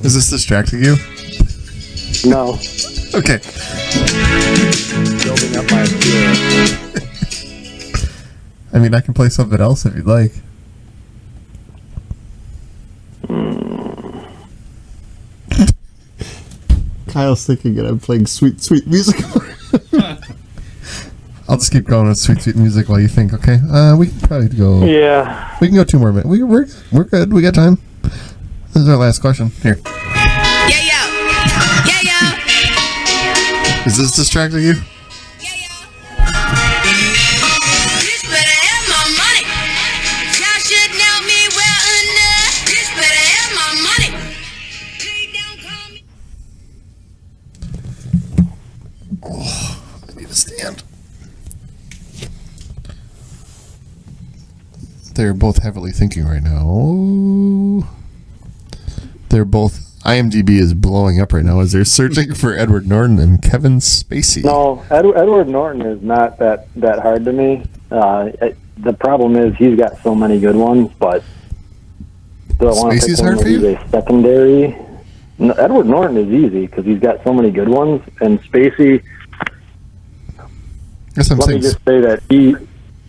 Is this distracting you? No. Okay. Building up my fear. I mean, I can play something else if you'd like. Kyle's thinking that I'm playing sweet, sweet music. I'll just keep going with sweet, sweet music while you think, okay? We can probably go... Yeah. We can go 2 more minutes. We're good. We got time. This is our last question. Here. Yeah, yo. Yeah, yo. Is this distracting you? Yeah, yo. This better have my money. Y'all should know me well enough. This better have my money. Please don't call me. Oh, I need to stand. They're both heavily thinking right now. They're both... IMDb is blowing up right now as they're searching for Edward Norton and Kevin Spacey. No, Edward Norton is not that hard to me. The problem is he's got so many good ones, but do I want to Spacey's pick hard one for you? a secondary? No, Edward Norton is easy because he's got so many good ones, and Spacey... Yes, I'm Let saying. me just say that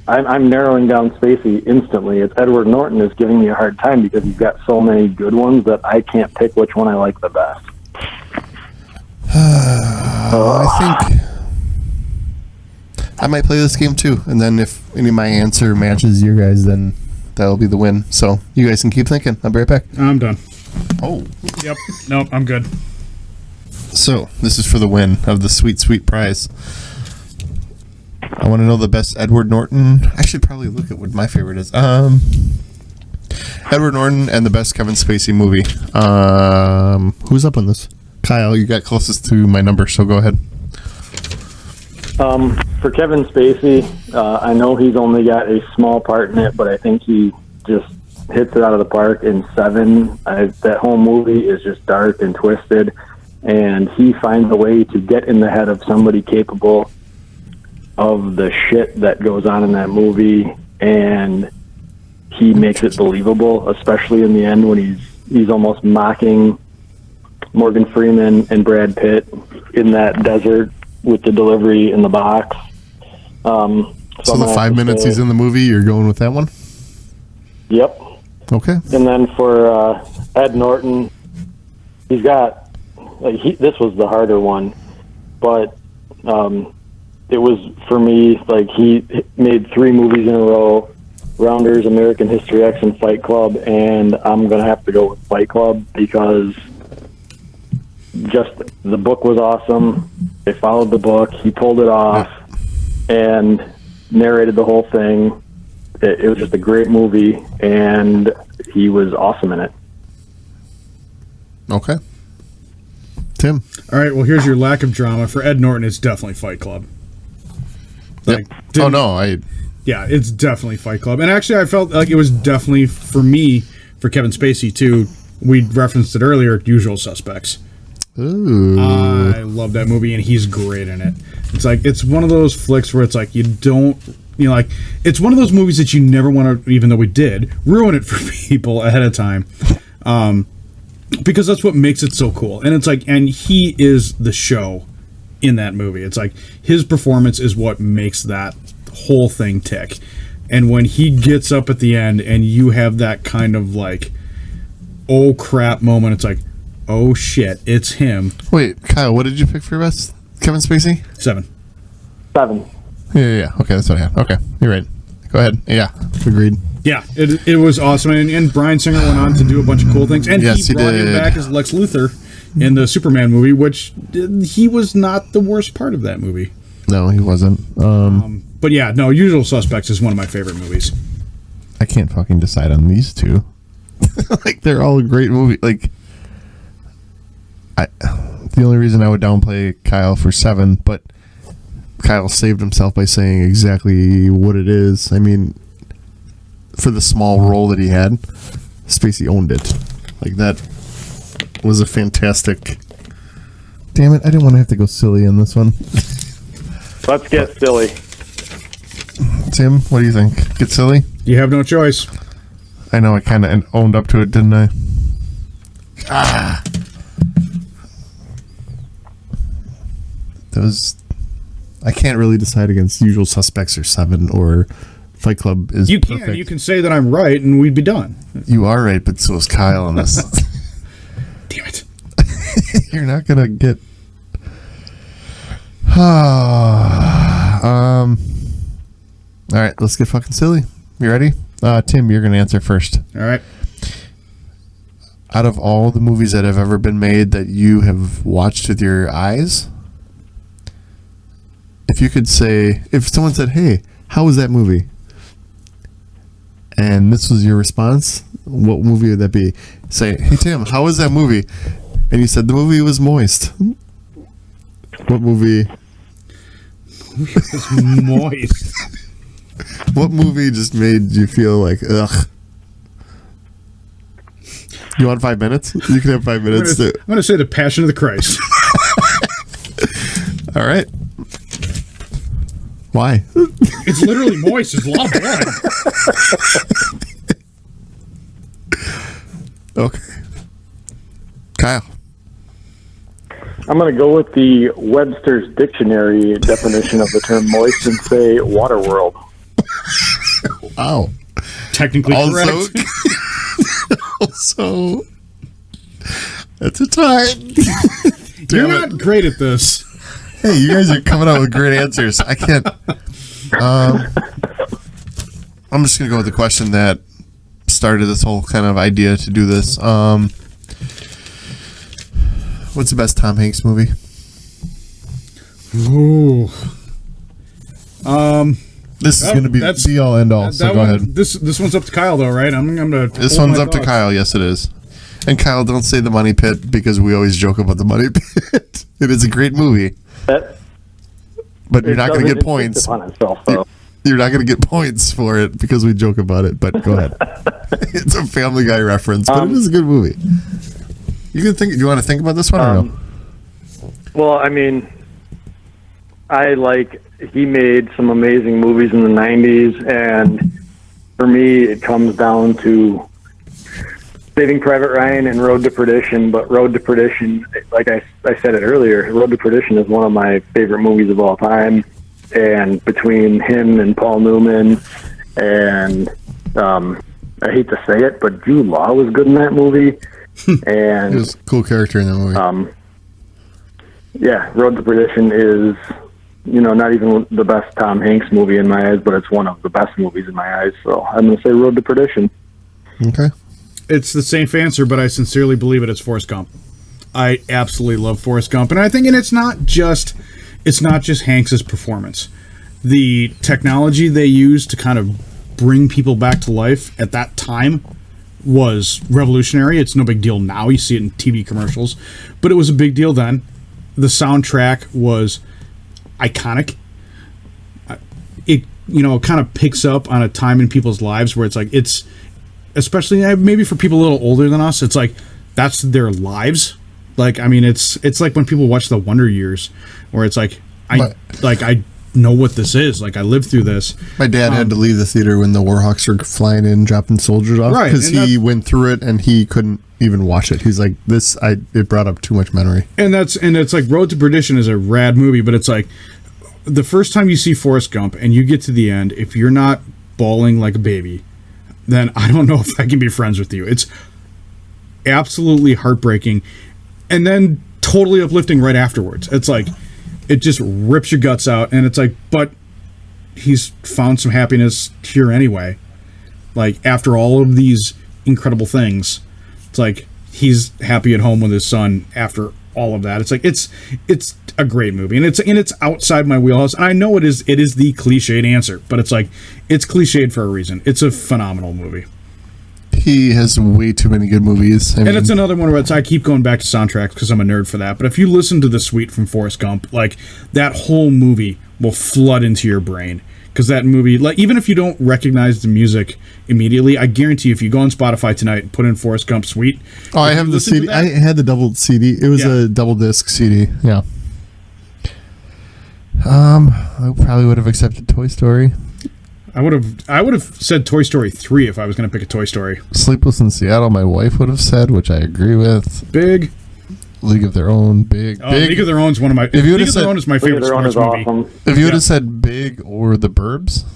I'm narrowing down Spacey instantly. It's Edward Norton is giving me a hard time because he's got so many good ones that I can't pick which one I like the best. I think I might play this game too, and then if any of my answer matches your guys, then that'll be the win. So you guys can keep thinking. I'll be right back. I'm done. Oh. Yep. Nope, I'm good. So this is for the win of the sweet, sweet prize. I want to know the best Edward Norton. I should probably look at what my favorite is. Edward Norton and the best Kevin Spacey movie. Who's up on this? Kyle, you got closest to my number, so go ahead. For Kevin Spacey, I know he's only got a small part in it, but I think he just hits it out of the park in Seven. That whole movie is just dark and twisted, and he finds a way to get in the head of somebody capable of the shit that goes on in that movie, and he makes it believable, especially in the end when he's almost mocking Morgan Freeman and Brad Pitt in that desert with the delivery in the box. So the 5 minutes he's in the movie, you're going with that one? Yep. Okay. And then for Ed Norton, he's got this was the harder one, but it was for me like he made 3 movies in a row: Rounders, American History X, and Fight Club. And I'm gonna have to go with Fight Club because just the book was awesome. They followed the book. He pulled it off and narrated the whole thing. It was just a great movie, and he was awesome in it. Okay. Tim. All right, well, here's your lack of drama. For Ed Norton, it's definitely Fight Club. Yep. Yeah, it's definitely Fight Club. And actually, I felt like it was definitely, for me, for Kevin Spacey, too. We referenced it earlier, Usual Suspects. Ooh. I love that movie, and he's great in it. It's one of those flicks where it's like it's one of those movies that you never want to, even though we did, ruin it for people ahead of time. Because that's what makes it so cool. And and he is the show in that movie. It's like his performance is what makes that whole thing tick. And when he gets up at the end and you have that kind of oh crap moment, it's like, oh shit, it's him. Wait, Kyle, what did you pick for best? Kevin Spacey? 7. Yeah. Okay, that's what I had. Okay, you're right. Go ahead. Yeah, agreed. Yeah, it was awesome. And Bryan Singer went on to do a bunch of cool things. And yes, he brought him back as Lex Luthor in the Superman movie, which he was not the worst part of that movie. No, he wasn't. But yeah, no, Usual Suspects is one of my favorite movies. I can't fucking decide on these two. They're all a great movie. The only reason I would downplay Kyle for 7, but Kyle saved himself by saying exactly what it is. I mean, for the small role that he had, Spacey owned it. That was a fantastic... Damn it, I didn't want to have to go silly in this one. Let's get silly. Tim, what do you think? Get silly? You have no choice. I know, I kind of owned up to it, didn't I? I can't really decide against Usual Suspects or 7 or Fight Club is You perfect. can. You can say that I'm right and we'd be done. You are right, but so is Kyle on this. Damn it. You're not going to get... All right, let's get fucking silly. You ready? Tim, you're going to answer first. All right. Out of all the movies that have ever been made that you have watched with your eyes... If you could say, if someone said, hey, how was that movie? And this was your response, what movie would that be? Say, hey, Tim, how was that movie? And you said, the movie was moist. What movie? It was moist. What movie just made you feel like, ugh? You want 5 minutes? You can have 5 minutes. I'm going to say The Passion of the Christ. All right. Why? It's literally moist. There's a lot of blood. Okay. Kyle. I'm going to go with the Webster's Dictionary definition of the term moist and say Waterworld. Wow. Technically correct. Also, that's a tie. You're not great at this. Hey, you guys are coming out with great answers. I can't. I'm just going to go with the question that started this whole kind of idea to do this. What's the best Tom Hanks movie? Ooh. This is going to be the be all end all. So go ahead. This one's up to Kyle, though, right? I'm gonna. This one's up to Kyle. Yes, it is. And Kyle, don't say the Money Pit because we always joke about the Money Pit. It is a great movie, but you're not going to get points. You're not going to get points for it because we joke about it. But go ahead. It's a Family Guy reference, but it is a good movie. You can think. Do you want to think about this one or no? Well, I mean, he made some amazing movies in the 90s, and for me, it comes down to Saving Private Ryan and Road to Perdition. But Road to Perdition, like I said it earlier, Road to Perdition is one of my favorite movies of all time. And between him and Paul Newman, and I hate to say it, but Jude Law was good in that movie. And he was a cool character in that movie. Yeah, Road to Perdition is, not even the best Tom Hanks movie in my eyes, but it's one of the best movies in my eyes. So I'm going to say Road to Perdition. Okay. It's the safe answer, but I sincerely believe it's Forrest Gump. I absolutely love Forrest Gump, and it's not just Hanks's performance. The technology they used to kind of bring people back to life at that time was revolutionary. It's no big deal now. You see it in TV commercials, but it was a big deal then. The soundtrack was iconic. It kind of picks up on a time in people's lives where it's especially maybe for people a little older than us, it's like that's their lives. Like, I mean, it's like when people watch The Wonder Years, where it's like I know what this is. Like, I lived through this. My dad had to leave the theater when the Warhawks were flying in, dropping soldiers off, because he went through it and he couldn't even watch it. He's like, it brought up too much memory. And it's like Road to Perdition is a rad movie, but it's like the first time you see Forrest Gump and you get to the end, if you're not bawling like a baby, then I don't know if I can be friends with you. It's absolutely heartbreaking, and then totally uplifting right afterwards. It's like it just rips your guts out, and it's like, but he's found some happiness here anyway. Like, after all of these incredible things, it's like he's happy at home with his son after all of that. It's like it's a great movie, and it's outside my wheelhouse. And I know it is the cliched answer, but it's like it's cliched for a reason. It's a phenomenal movie. He has way too many good movies. And it's another one where I keep going back to soundtracks because I'm a nerd for that. But if you listen to the suite from Forrest Gump, like, that whole movie will flood into your brain. Because that movie, like, even if you don't recognize the music immediately, I guarantee you, if you go on Spotify tonight and put in Forrest Gump suite. Oh, I have the CD. I had the double CD. It was a double disc CD. Yeah. I probably would have accepted Toy Story. I would have said Toy Story 3 if I was going to pick a Toy Story. Sleepless in Seattle, my wife would have said, which I agree with. Big. League of Their Own, Big. League of Their Own is one of my. League of Their Own is my favorite sports movie. Awesome. If you would have said Big or The Burbs,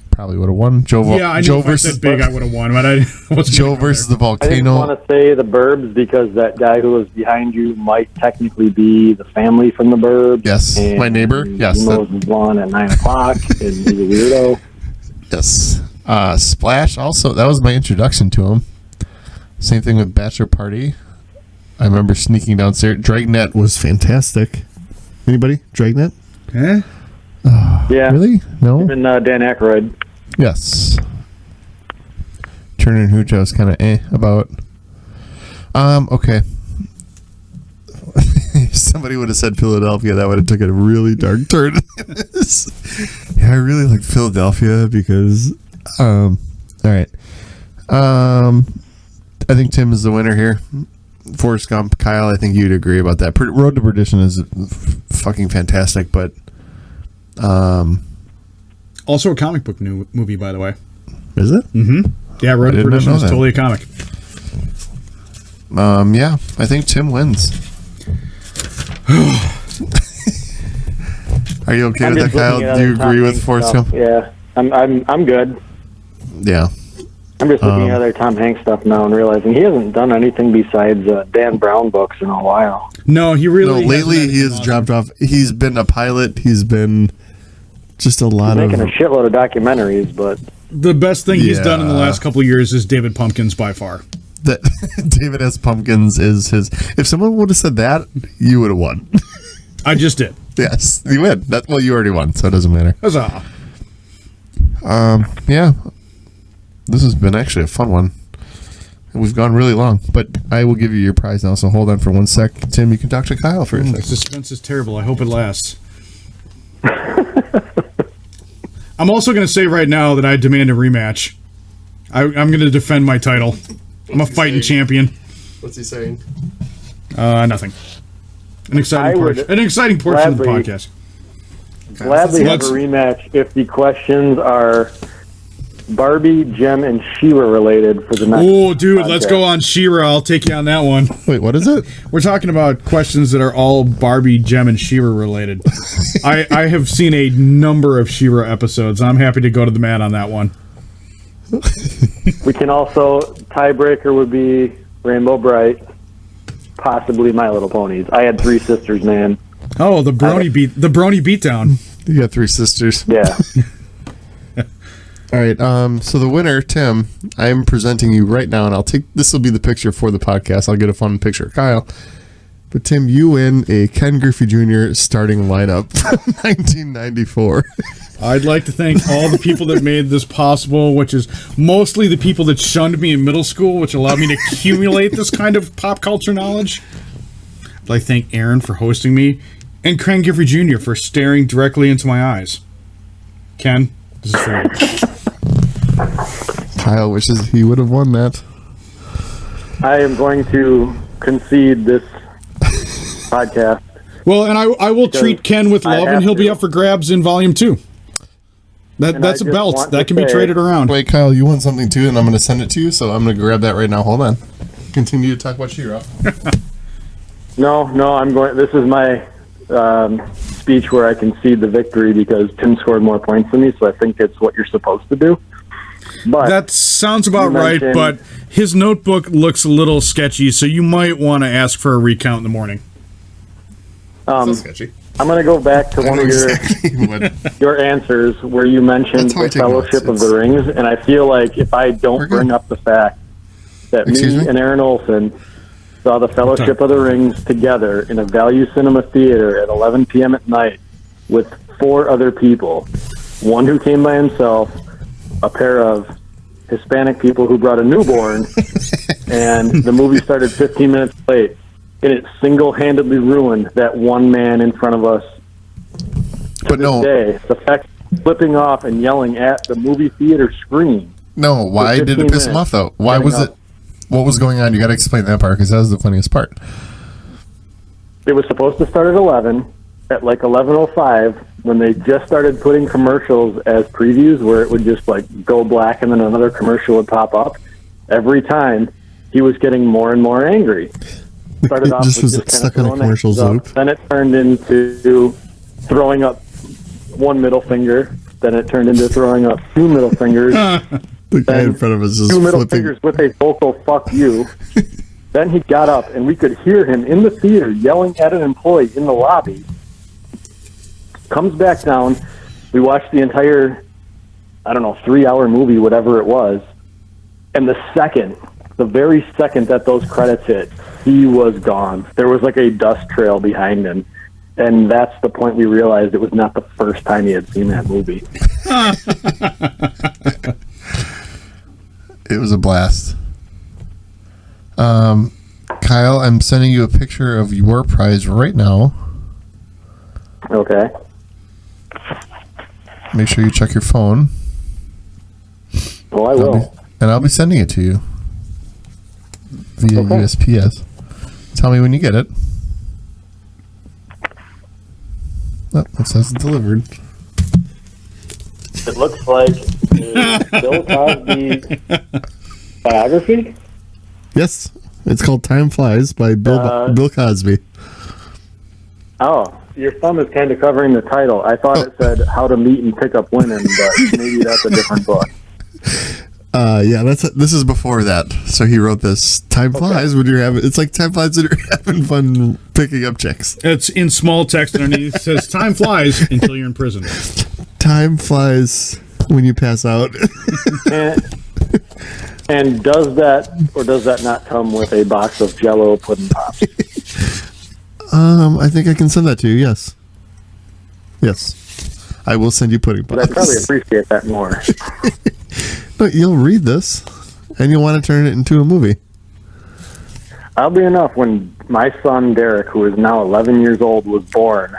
probably would have won. Joe versus I said Big, I would have won, but I wasn't. Joe versus the I didn't Volcano. want to say The Burbs because that guy who was behind you might technically be the family from The Burbs. Yes, my neighbor. Yes, he mows his lawn at 9 o'clock, and he's a weirdo. Yes. Splash also, that was my introduction to him. Same thing with Bachelor Party. I remember sneaking downstairs. Dragnet was fantastic. Anybody? Dragnet? Eh? Yeah. Really? No? Even Dan Aykroyd. Yes. Turner and Hooch I was kind of about. Okay. If somebody would have said Philadelphia, that would have took a really dark turn. Yeah, I really like Philadelphia because all right. I think Tim is the winner here. Forrest Gump, Kyle, I think you'd agree about that. Road to Perdition is fucking fantastic, but also a comic book movie, by the way. Is it? Mm-hmm. Yeah, Road to Perdition is totally a comic. Yeah, I think Tim wins. Are you okay with that, Kyle? Do you agree with Forrest Gump? Yeah, I'm good. Yeah. I'm just looking at other Tom Hanks stuff now and realizing he hasn't done anything besides Dan Brown books in a while. No, he really. No, lately he has dropped off. He's been a pilot. He's been just a lot He's making a shitload of documentaries, but the best thing he's done in the last couple of years is David Pumpkins by far. That David S. Pumpkins is his. If someone would have said that, you would have won. I just did. Yes, you win. Well, you already won, so it doesn't matter. Huzzah. Yeah. This has been actually a fun one. We've gone really long, but I will give you your prize now, so hold on for 1 sec. Tim, you can talk to Kyle for a second. Suspense is terrible. I hope it lasts. I'm also going to say right now that I demand a rematch. I'm going to defend my title. I'm a fighting champion. What's he saying? Nothing. An exciting portion of the podcast. Gladly have a rematch if the questions are Barbie, Jem, and She-Ra related for the next. Oh, dude, podcast. let's go on She-Ra. I'll take you on that one. Wait, what is it? We're talking about questions that are all Barbie, Jem, and She-Ra related. I have seen a number of She-Ra episodes. I'm happy to go to the mat on that one. We can also, tiebreaker would be Rainbow Bright, possibly My Little Ponies. I had 3 sisters, man. Oh, the brony beatdown. You got 3 sisters. Yeah. All right. So the winner, Tim, I am presenting you right now, and this will be the picture for the podcast. I'll get a fun picture of Kyle. But Tim, you win a Ken Griffey Jr. starting lineup from 1994. I'd like to thank all the people that made this possible, which is mostly the people that shunned me in middle school, which allowed me to accumulate this kind of pop culture knowledge. I'd like to thank Aaron for hosting me, and Ken Griffey Jr. for staring directly into my eyes. Ken, this is for you. Kyle wishes he would have won that. I am going to concede this podcast. Well, and I will treat Ken with love, and he'll be up for grabs in Volume 2. That's a belt. That can be traded around. Wait, Kyle, you want something too, and I'm going to send it to you, so I'm going to grab that right now. Hold on. Continue to talk about She-Ra. No, I'm going. This is my speech where I concede the victory because Tim scored more points than me, so I think it's what you're supposed to do. But that sounds about right, but his notebook looks a little sketchy, so you might want to ask for a recount in the morning. So sketchy. I'm going to go back to one of your answers where you mentioned the Fellowship of the Rings, and I feel like if I don't bring up the fact that me and Aaron Olson saw the Fellowship of the Rings together in a Value Cinema Theater at 11 p.m. at night with 4 other people, one who came by himself, a pair of Hispanic people who brought a newborn, and the movie started 15 minutes late, and it single-handedly ruined that one man in front of us. To this day, the fact flipping off and yelling at the movie theater screen. No, why did it piss him off, though? Why was it? What was going on? You got to explain that part, because that was the funniest part. It was supposed to start at 11. At like 11:05, when they just started putting commercials as previews, where it would just like go black and then another commercial would pop up, every time he was getting more and more angry. Started off just was stuck in a commercial loop. Then it turned into throwing up one middle finger. Then it turned into throwing up 2 middle fingers. The guy in front of us is 2 middle flipping. fingers with a vocal "fuck you." Then he got up, and we could hear him in the theater yelling at an employee in the lobby. Comes back down. We watched the entire, 3-hour movie, whatever it was. And the very second that those credits hit, he was gone. There was like a dust trail behind him. And that's the point we realized it was not the first time he had seen that movie. It was a blast. Kyle, I'm sending you a picture of your prize right now. Okay. Make sure you check your phone. Well, I will. I'll be sending it to you via USPS. Tell me when you get it. Oh, it says it's delivered. It looks like a Bill Cosby biography. Yes, it's called Time Flies by Bill Cosby. Oh, your thumb is kind of covering the title. I thought it said How to Meet and Pick Up Women, but maybe that's a different book. Yeah, this is before that. So he wrote this. Time flies when you're having. It's like time flies when you're having fun picking up chicks. It's in small text underneath. It says, "Time flies until you're in prison." Time flies when you pass out. And does that not come with a box of Jell-O pudding pops? I think I can send that to you. Yes. I will send you pudding pops. But I'd probably appreciate that more. But you'll read this, and you'll want to turn it into a movie. Oddly enough, when my son Derek, who is now 11 years old, was born,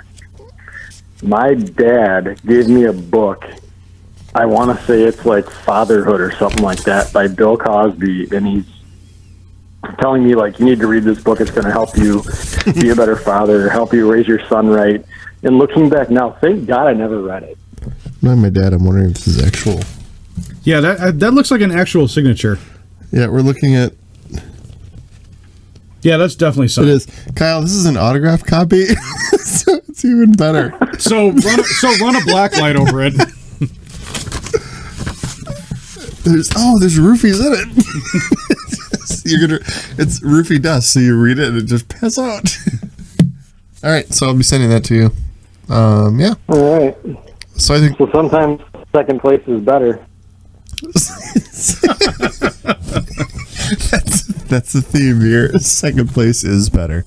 my dad gave me a book. I want to say it's like Fatherhood or something like that by Bill Cosby, and he's telling me, like, you need to read this book. It's going to help you be a better father, help you raise your son right. And looking back now, thank God I never read it. Not my dad. I'm wondering if this is actual. Yeah, that looks like an actual signature. Yeah, we're looking at. Yeah, that's definitely something. It is. Kyle, this is an autographed copy, so it's even better. So run a black light over it. There's roofies in it. It's roofie dust, so you read it and it just pass out. All right, so I'll be sending that to you. Yeah. All right. So I think sometimes second place is better. that's the theme here. Second place is better.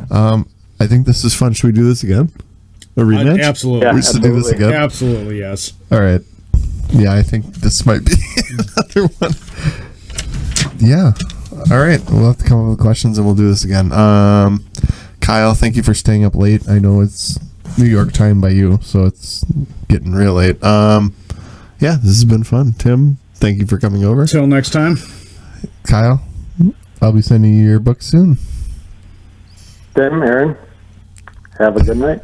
I think this is fun. Should we do this again? A rematch? Absolutely. Yeah, We should do this again. Absolutely, yes. All right. Yeah, I think this might be another one. Yeah. All right. We'll have to come up with questions and we'll do this again. Kyle, thank you for staying up late. I know it's New York time by you, so it's getting real late. Yeah, this has been fun. Tim, thank you for coming over. Till next time. Kyle, I'll be sending you your book soon. Tim, Aaron, have a good night.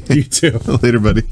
You too. Later, buddy.